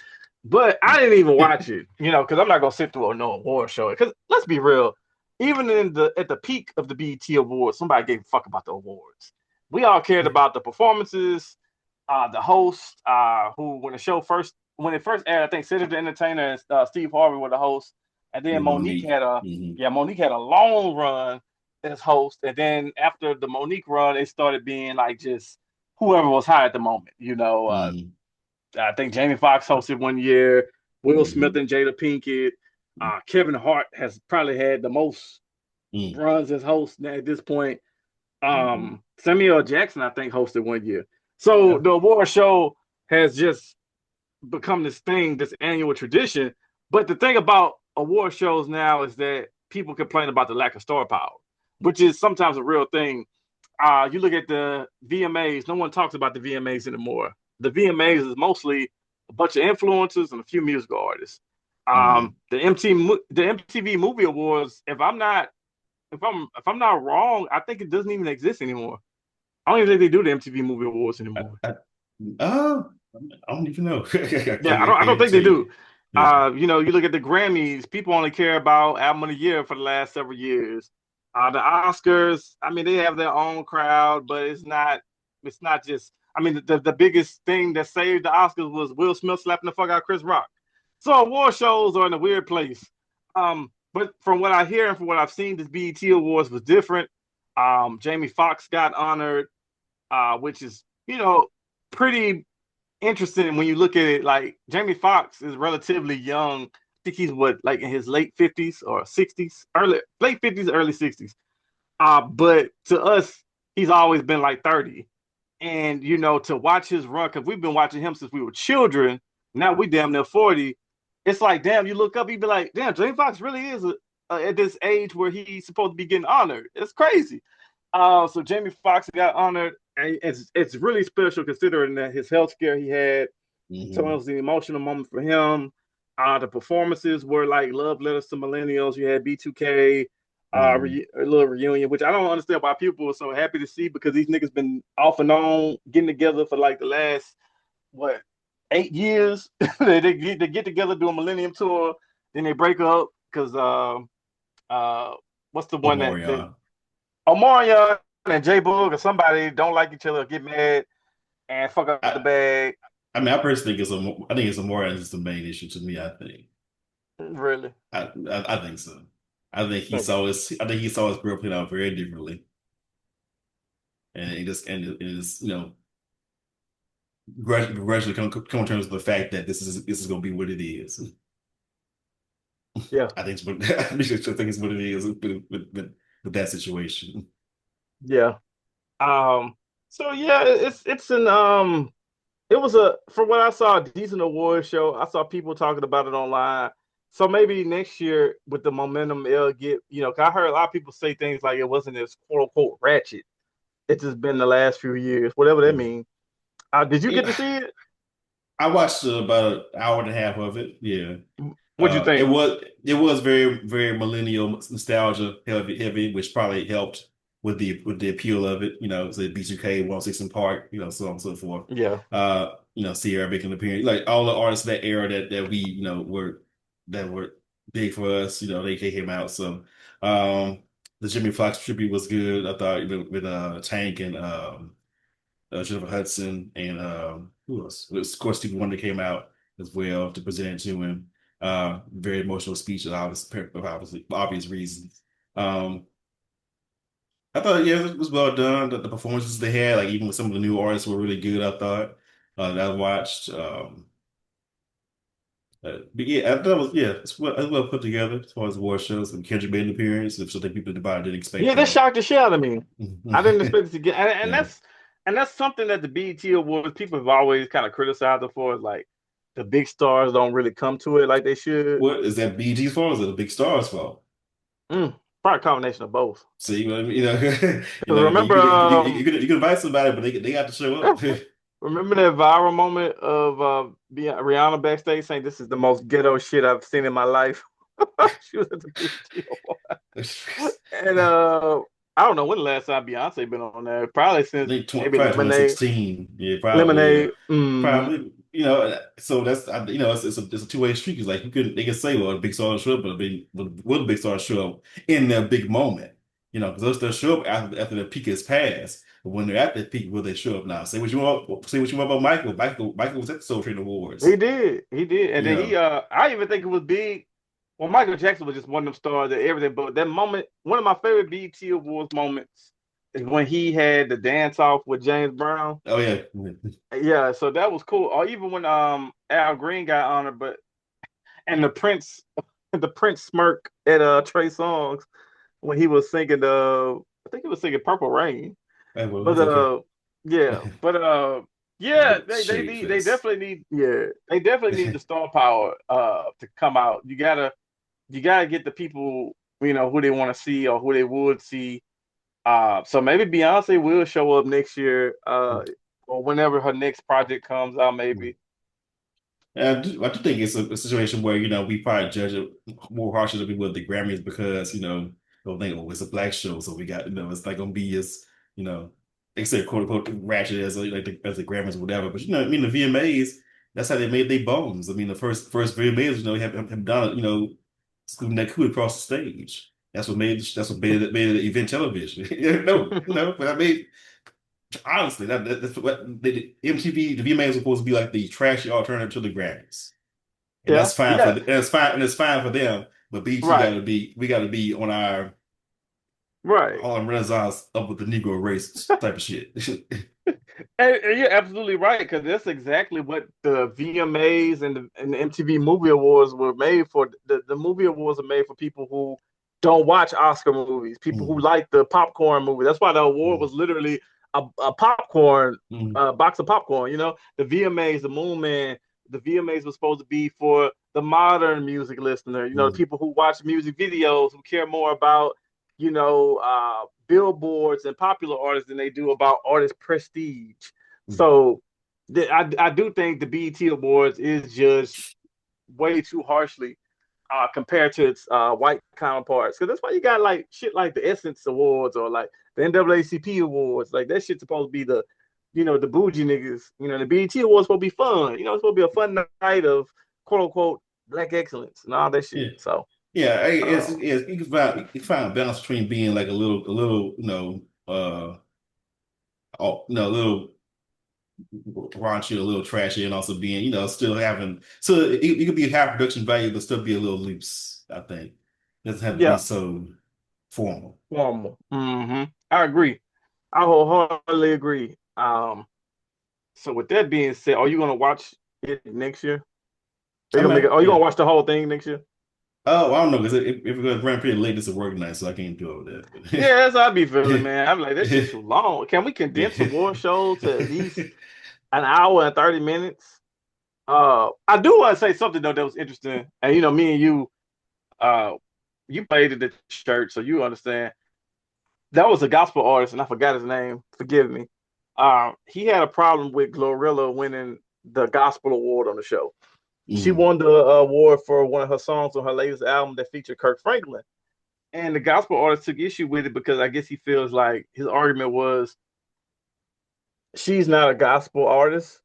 Speaker 1: But I didn't even watch it, because I'm not gonna sit through a no award show. Because let's be real, even at the peak of the BET Awards, somebody gave a fuck about the awards. We all cared about the performances, the host, who when it first aired, I think Cedric the Entertainer and Steve Harvey were the hosts, and then
Speaker 2: Yeah, Monique. Hmm.
Speaker 1: Monique had a long run as host, and then after the Monique run, it started being like just whoever was high at the moment.
Speaker 2: Hmm.
Speaker 1: I think Jamie Foxx hosted one year, Will Smith
Speaker 2: Hmm.
Speaker 1: and Jada Pinkett. Kevin Hart has probably had the most runs as host at this point.
Speaker 2: Hmm.
Speaker 1: Samuel L. Jackson, I think, hosted one year. So
Speaker 2: Yeah.
Speaker 1: the award show has just become this thing, this annual tradition. But the thing about award shows now is that people complain about the lack of star power, which is sometimes a real thing. You look at the VMAs, no one talks about the VMAs anymore. The VMAs is mostly a bunch of influencers and a few musical artists.
Speaker 2: Hmm.
Speaker 1: The MTV Movie Awards, if I'm not wrong, I think it doesn't even exist anymore. I don't even think they do the MTV Movie Awards
Speaker 2: I,
Speaker 1: anymore.
Speaker 2: I, uh, I don't even know. I
Speaker 1: Yeah,
Speaker 2: can't, I
Speaker 1: I
Speaker 2: can't
Speaker 1: don't
Speaker 2: even
Speaker 1: think
Speaker 2: tell
Speaker 1: they
Speaker 2: you.
Speaker 1: do.
Speaker 2: Yeah.
Speaker 1: You look at the Grammys, people only care about album of the year for the last several years. The Oscars, I mean, they have their own crowd, but it's not just, I mean, the biggest thing that saved the Oscars was Will Smith slapping the fuck out of Chris Rock. So award shows are in a weird place. But from what I hear and from what I've seen, this BET Awards was different. Jamie Foxx got honored, which is, pretty interesting when you look at it. Like Jamie Foxx is relatively young. I think he's like in his late 50s or 60s, late 50s, early 60s. But to us, he's always been like 30. And to watch his run, because we've been watching him since we were children. Now we damn near 40. It's like, damn, you look up, you'd be like, damn, Jamie Foxx really is at this age where he's supposed to be getting honored. It's crazy. So Jamie Foxx got honored, and it's really special considering that his health scare he had. So it
Speaker 2: Hmm.
Speaker 1: was an emotional moment for him. The performances were like love letters to millennials. You had B2K,
Speaker 2: Hmm.
Speaker 1: a little reunion, which I don't understand why people were so happy to see because these niggas been off and on getting together for like the last what 8 years. They get together, do a Millennium tour, then they break up because uh, what's the one that
Speaker 2: Omarion.
Speaker 1: Omarion and J Boog or somebody don't like each other, get mad and fuck up the
Speaker 2: I,
Speaker 1: bag.
Speaker 2: I mean, I personally think I think it's Omarion is the main issue to me. I think.
Speaker 1: Really?
Speaker 2: I think so.
Speaker 1: Okay.
Speaker 2: I think he saw his girl played out very differently, and it is gradually come to terms with the fact that this is going to be what it is.
Speaker 1: Yeah.
Speaker 2: I think it's what I think it's what it is with that situation.
Speaker 1: Yeah. Um. So yeah, it was from what I saw a decent award show. I saw people talking about it online. So maybe next year with the momentum it'll get, 'cause I heard a lot of people say things like it wasn't as quote unquote ratchet. It's just been the last few years, whatever that means. Did you get to
Speaker 2: Yeah,
Speaker 1: see it?
Speaker 2: I watched about an hour and a half of it. Yeah.
Speaker 1: What'd you think?
Speaker 2: It was very millennial nostalgia heavy, which probably helped with the appeal of it. So B2K, 106 and Park, so on and so forth.
Speaker 1: Yeah.
Speaker 2: Sierra making an appearance, like all the artists of that era that we were big for us. They came out. So the Jimmy Fox tribute was good. I thought with Tank and Jennifer Hudson and who else? Of course, Stevie Wonder came out as well to present it to him. Very emotional speech, obviously for obvious reasons. Um, I thought, yeah, it was well done. The performances they had, like even with some of the new artists, were really good. I thought that I watched. But yeah, I thought it was yeah, it's well put together as far as the award shows. And Kendrick made an appearance, which I think people didn't expect
Speaker 1: Yeah, that
Speaker 2: that.
Speaker 1: shocked the shit out of me. I didn't expect it to get, and
Speaker 2: Yeah.
Speaker 1: that's something that the BET Awards people have always kind of criticized it for. Is like the big stars don't really come to it like they should.
Speaker 2: What is that BG's fault? Or is it the big stars fault?
Speaker 1: Mm, Probably a combination of both.
Speaker 2: See, what I mean?
Speaker 1: Remember,
Speaker 2: You can invite somebody, but they got to show up.
Speaker 1: remember that viral moment of Rihanna backstage saying, "This is the most ghetto shit I've seen in my life." She was at the BET and I don't know when the last time Beyonce been on there. Probably
Speaker 2: I
Speaker 1: since
Speaker 2: think
Speaker 1: maybe
Speaker 2: probably
Speaker 1: Lemonade.
Speaker 2: 2016. Yeah, probably. Yeah.
Speaker 1: Lemonade. Mm,
Speaker 2: Probably, so that's it's a two-way street. It's like they can say, well, the big stars show up, but will the big stars show up in their big moment? Because they'll show up after the peak has passed. But when they're at that peak, will they show up now? Say what you want about Michael. Michael was at the Soul Train
Speaker 1: he
Speaker 2: Awards.
Speaker 1: did. He did. And
Speaker 2: You
Speaker 1: then
Speaker 2: know,
Speaker 1: I even think it was big. Well, Michael Jackson was just one of them stars that everything. But that moment, one of my favorite BET Awards moments is when he had the dance off with James Brown.
Speaker 2: oh yeah,
Speaker 1: Yeah, so that was cool. Or even when Al Green got honored, but and the Prince the Prince smirk at Trey Songz when he was singing I think he was singing Purple Rain.
Speaker 2: well,
Speaker 1: But
Speaker 2: it's okay.
Speaker 1: yeah, but yeah,
Speaker 2: But shade
Speaker 1: they
Speaker 2: face.
Speaker 1: definitely need they definitely need the star power to come out. You gotta get the people, who they want to see or who they would see. So maybe Beyonce will show up next year, or whenever her next project comes out, maybe.
Speaker 2: And I do think it's a situation where, we probably judge it more harshly than we would the Grammys because, they'll think, oh, it's a black show. So we got, it's not going to be as, they say quote unquote ratchet as as the Grammys or whatever. But, I mean, the VMAs, that's how they made their bones. I mean, the first VMAs, have done, scooting that coup across the stage. That's what made it event television. But I mean, honestly, that's what MTV, the VMAs are supposed to be like the trashy alternative to the Grammys, and
Speaker 1: Yeah,
Speaker 2: that's fine
Speaker 1: yeah,
Speaker 2: it's fine for them. But BT
Speaker 1: right,
Speaker 2: we got to be on our
Speaker 1: right.
Speaker 2: Harlem Renaissance up with the Negro race type of shit.
Speaker 1: And you're absolutely right, because that's exactly what the VMAs and the MTV Movie Awards were made for. The movie awards are made for people who don't watch Oscar movies, people who
Speaker 2: Mm,
Speaker 1: like the popcorn movie. That's why the award
Speaker 2: mm,
Speaker 1: was literally a popcorn,
Speaker 2: mm,
Speaker 1: box of popcorn. The VMAs, the Moon Man, the VMAs was supposed to be for the modern music listener. The
Speaker 2: mm,
Speaker 1: people who watch music videos, who care more about billboards and popular artists than they do about artist prestige.
Speaker 2: mm.
Speaker 1: So I do think the BET Awards is judged way too harshly compared to its white counterparts. Because that's why you got like shit like the Essence Awards or like the NAACP Awards. Like that shit's supposed to be the bougie niggas. The BET Awards supposed to be fun. It's supposed to be a fun night of quote unquote black excellence and all that
Speaker 2: Yeah.
Speaker 1: shit. So
Speaker 2: Yeah,
Speaker 1: uh,
Speaker 2: you can find a balance between being like a little, a little raunchy, a little trashy, and also being, still having so it could be high production value, but still be a little loose. I think it doesn't have to be
Speaker 1: yeah,
Speaker 2: so formal.
Speaker 1: formal. I agree. I wholeheartedly agree. So with that being said, are you gonna watch it next year? Are
Speaker 2: I
Speaker 1: you gonna make it?
Speaker 2: mean,
Speaker 1: Are you
Speaker 2: yeah.
Speaker 1: gonna watch the whole thing next year?
Speaker 2: Oh, I don't know because if we're gonna run pretty late, it's a work night, so I can't do all
Speaker 1: Yeah, that's how I be feeling,
Speaker 2: that.
Speaker 1: man. I'm like, that shit too long. Can we condense a war show to at least
Speaker 2: Yeah.
Speaker 1: an hour and 30 minutes? I do want to say something though that was interesting. And me and you played at the church, so you understand. That was a gospel artist, and I forgot his name. Forgive me. He had a problem with Glorilla winning the gospel award on the show. She
Speaker 2: Mm,
Speaker 1: won the award for one of her songs on her latest album that featured Kirk Franklin. And the gospel artist took issue with it because I guess he feels like his argument was she's not a gospel artist.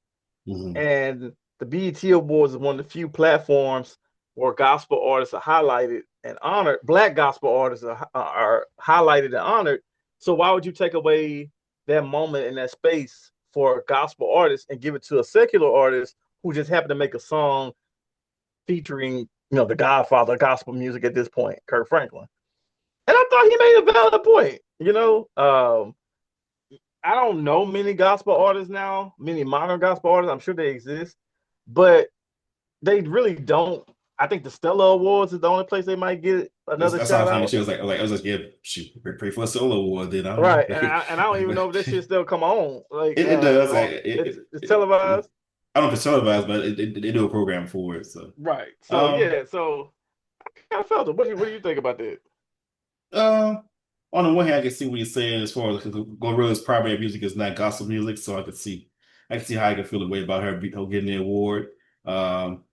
Speaker 2: mm,
Speaker 1: And the BET Awards is one of the few platforms where gospel artists are highlighted and honored. Black gospel artists are highlighted and honored. So why would you take away that moment and that space for a gospel artist and give it to a secular artist who just happened to make a song featuring, the Godfather of gospel music at this point, Kirk Franklin? And I thought he made a valid point. I don't know many gospel artists now, many modern gospel artists. I'm sure they exist, but they really don't. I think the Stella Awards is the only place they might get another
Speaker 2: that's how I
Speaker 1: shout
Speaker 2: was thinking.
Speaker 1: out.
Speaker 2: She was like, I was like, yeah, she pray for a solo award. Then I don't know.
Speaker 1: Right, and I don't even know if this shit still come on. Like,
Speaker 2: It does.
Speaker 1: it's televised.
Speaker 2: I don't know if it's televised, but they do a program for it. So,
Speaker 1: Right. So
Speaker 2: um,
Speaker 1: yeah, so I felt it. What do you think about that?
Speaker 2: uh, on the one hand, I can see what you're saying as far as because Gorilla's primary music is not gospel music, so I can see how I can feel the way about her getting the award. Um,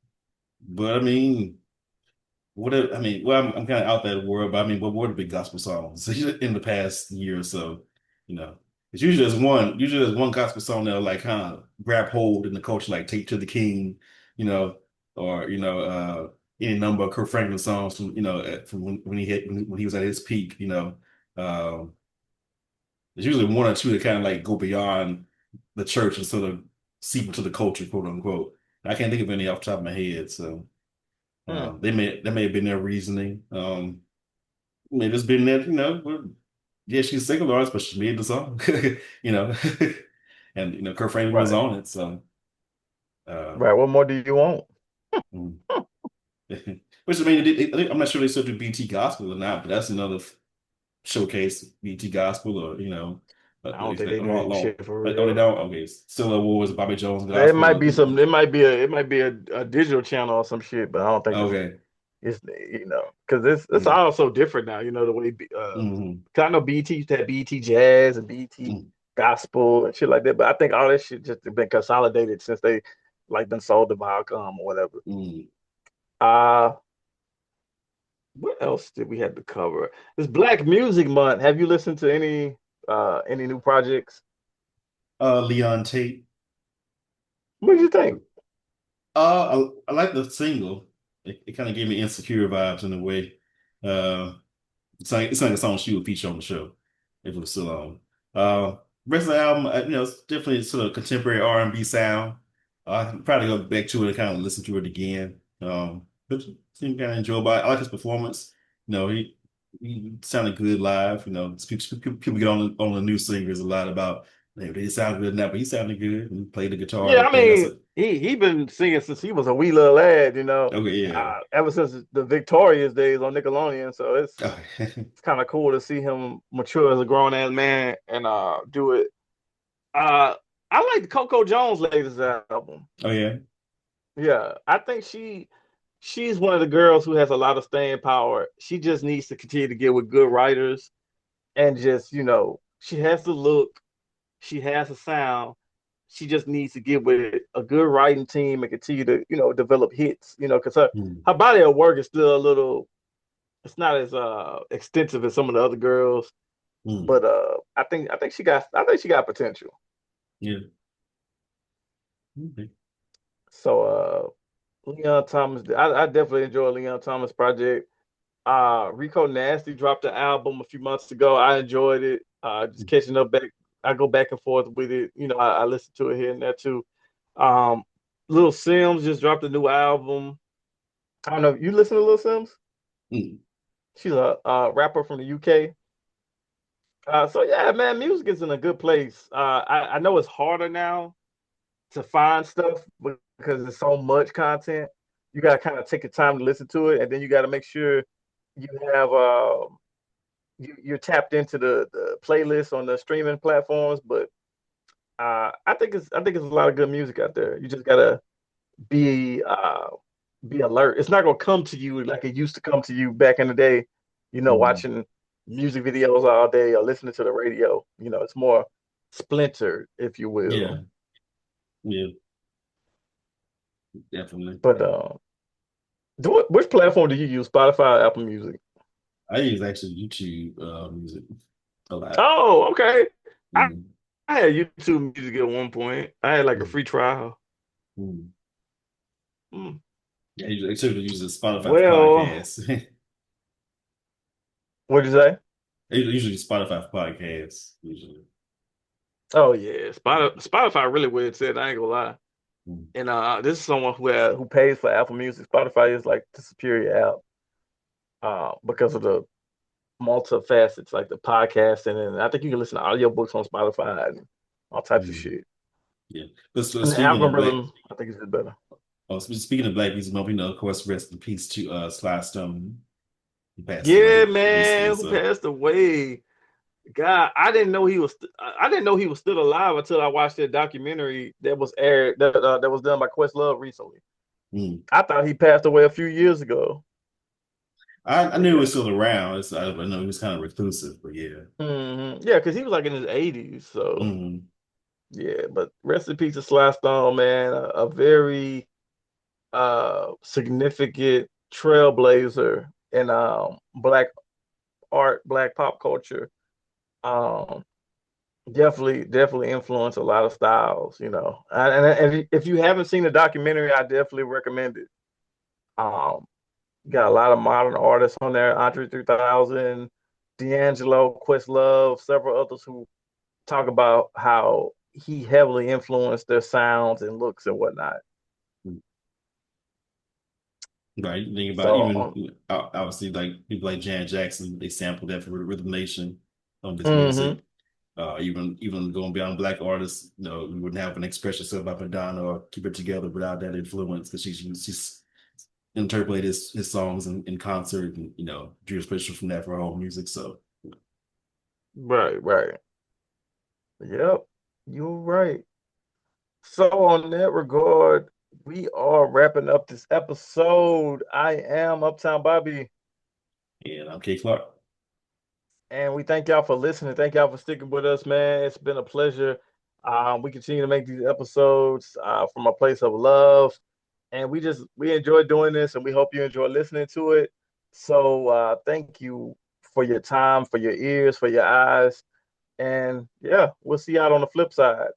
Speaker 2: but I mean. Well, I'm kind of out that world, but I mean, what have been gospel songs in the past year or so? You know, it's usually there's one gospel song that'll like kind of grab hold in the culture, like "Take to the King," you know, or any number of Kirk Franklin songs from from when he was at his peak. Um, there's usually one or two that kind of like go beyond the church and sort of seep into the culture, quote unquote. I can't think of any off the top of my head, so.
Speaker 1: Hmm.
Speaker 2: That may have been their reasoning. Maybe it's been that, yeah, she's a single artist, but she made the song, you know, and Kurt Franklin was
Speaker 1: Right.
Speaker 2: on it, so uh,
Speaker 1: Right. What more do you want?
Speaker 2: mm. Which I mean, I'm not sure they still do BT Gospel or not, but that's another showcase BT Gospel or
Speaker 1: I don't think
Speaker 2: like,
Speaker 1: they do that
Speaker 2: long,
Speaker 1: shit for
Speaker 2: like, oh they
Speaker 1: real.
Speaker 2: don't okay, still Awards Bobby Jones
Speaker 1: It
Speaker 2: Gospel
Speaker 1: might
Speaker 2: or,
Speaker 1: be some. It might be a digital channel or some shit, but I don't think
Speaker 2: okay,
Speaker 1: it's because it's
Speaker 2: mm,
Speaker 1: all so different now. The way
Speaker 2: mm,
Speaker 1: 'cause I know BT used to have BT Jazz and BT
Speaker 2: mm,
Speaker 1: Gospel and shit like that, but I think all that shit just been consolidated since they like been sold to Viacom or whatever.
Speaker 2: mm.
Speaker 1: Uh what else did we have to cover? It's Black Music Month. Have you listened to any new projects?
Speaker 2: Leon Tate.
Speaker 1: What did you think?
Speaker 2: I like the single. It kind of gave me insecure vibes in a way. Uh, it's like a song she would feature on the show if it was still on. Uh, Rest of the album, it's definitely sort of contemporary R&B sound. I can probably go back to it and kind of listen to it again. But it seemed kind of enjoyable. I like his performance. He sounded good live. People get on the new singers a lot about they sound good now, but he sounded good. He played the guitar and
Speaker 1: Yeah, I
Speaker 2: everything. That's
Speaker 1: mean,
Speaker 2: it.
Speaker 1: he been singing since he was a wee little lad,
Speaker 2: Okay, yeah.
Speaker 1: ever since the Victorious days on Nickelodeon. So
Speaker 2: Okay.
Speaker 1: it's kind of cool to see him mature as a grown ass man and do it. Uh, I like Coco Jones' latest album.
Speaker 2: Oh yeah.
Speaker 1: Yeah, I think she's one of the girls who has a lot of staying power. She just needs to continue to get with good writers and just she has the look, she has a sound. She just needs to get with a good writing team and continue to develop hits. Because
Speaker 2: Mm,
Speaker 1: her body of work is still a little. It's not as extensive as some of the other girls,
Speaker 2: mm.
Speaker 1: but I think she got potential.
Speaker 2: Yeah. Okay.
Speaker 1: So Leon Thomas, I definitely enjoy Leon Thomas project. Rico Nasty dropped the album a few months ago. I enjoyed it. Just catching up back. I go back and forth with it. I listen to it here and there too. Um, Lil Sims just dropped a new album. I don't know. You listen to Lil Sims?
Speaker 2: Mm,
Speaker 1: She's a rapper from the UK. So yeah, man, music is in a good place. I know it's harder now to find stuff because there's so much content. You got to kind of take your time to listen to it, and then you got to make sure you have you're tapped into the playlist on the streaming platforms. But I think it's a lot of good music out there. You just gotta be uh, be alert. It's not gonna come to you like it used to come to you back in the day.
Speaker 2: mm.
Speaker 1: Watching music videos all day or listening to the radio. It's more splintered, if you
Speaker 2: Yeah.
Speaker 1: will.
Speaker 2: Yeah. Definitely.
Speaker 1: But which platform do you use? Spotify, Apple Music?
Speaker 2: I use actually YouTube music a lot.
Speaker 1: Oh, okay. I,
Speaker 2: Mm,
Speaker 1: I had YouTube Music at one point. I had like a
Speaker 2: mm,
Speaker 1: free trial.
Speaker 2: mm.
Speaker 1: Hmm.
Speaker 2: Yeah, I usually use Spotify for
Speaker 1: Well,
Speaker 2: podcasts.
Speaker 1: what'd you say?
Speaker 2: I usually use Spotify for podcasts. Usually.
Speaker 1: Oh yeah, Spotify really weird said. I ain't gonna lie.
Speaker 2: Mm,
Speaker 1: And this is someone who pays for Apple Music. Spotify is like the superior app because of the multifacets, like the podcasting, and I think you can listen to audiobooks on Spotify and all types of
Speaker 2: mm.
Speaker 1: shit.
Speaker 2: Yeah. But
Speaker 1: And the
Speaker 2: speaking of black,
Speaker 1: algorithm, I think, is just better.
Speaker 2: speaking of Black music, of course, rest in peace to Sly Stone. He passed
Speaker 1: Yeah,
Speaker 2: away recently.
Speaker 1: man, who
Speaker 2: So
Speaker 1: passed away? God, I didn't know he was still alive until I watched that documentary that was aired that was done by Questlove recently.
Speaker 2: Mm.
Speaker 1: I thought he passed away a few years ago.
Speaker 2: I
Speaker 1: But
Speaker 2: knew he
Speaker 1: yeah.
Speaker 2: was still around. I know he was kind of reclusive, but yeah.
Speaker 1: Yeah, because he was like in his 80s. So
Speaker 2: Mm.
Speaker 1: yeah, but rest in peace to Sly Stone, man. A very significant trailblazer in black art, black pop culture. Um definitely influenced a lot of styles, you know. And if you haven't seen the documentary, I definitely recommend it. Um got a lot of modern artists on there, Andre 3000, D'Angelo, Questlove, several others who talk about how he heavily influenced their sounds and looks and whatnot.
Speaker 2: Right. You think about
Speaker 1: So,
Speaker 2: even obviously like people like Janet Jackson, they sampled that for Rhythm Nation on this
Speaker 1: mhm.
Speaker 2: music. Even going beyond black artists, we wouldn't have an Express Yourself by Madonna or Keep It Together without that influence because she's interpolated his songs in concert and drew inspiration from that for her own music. So
Speaker 1: Right. Yep, you're right. So, on that regard, we are wrapping up this episode. I am Uptown Bobby,
Speaker 2: and I'm K.Clark.
Speaker 1: and we thank y'all for listening. Thank y'all for sticking with us, man. It's been a pleasure. We continue to make these episodes from a place of love, and we enjoy doing this, and we hope you enjoy listening to it. So, thank you for your time, for your ears, for your eyes, and yeah, we'll see you out on the flip side.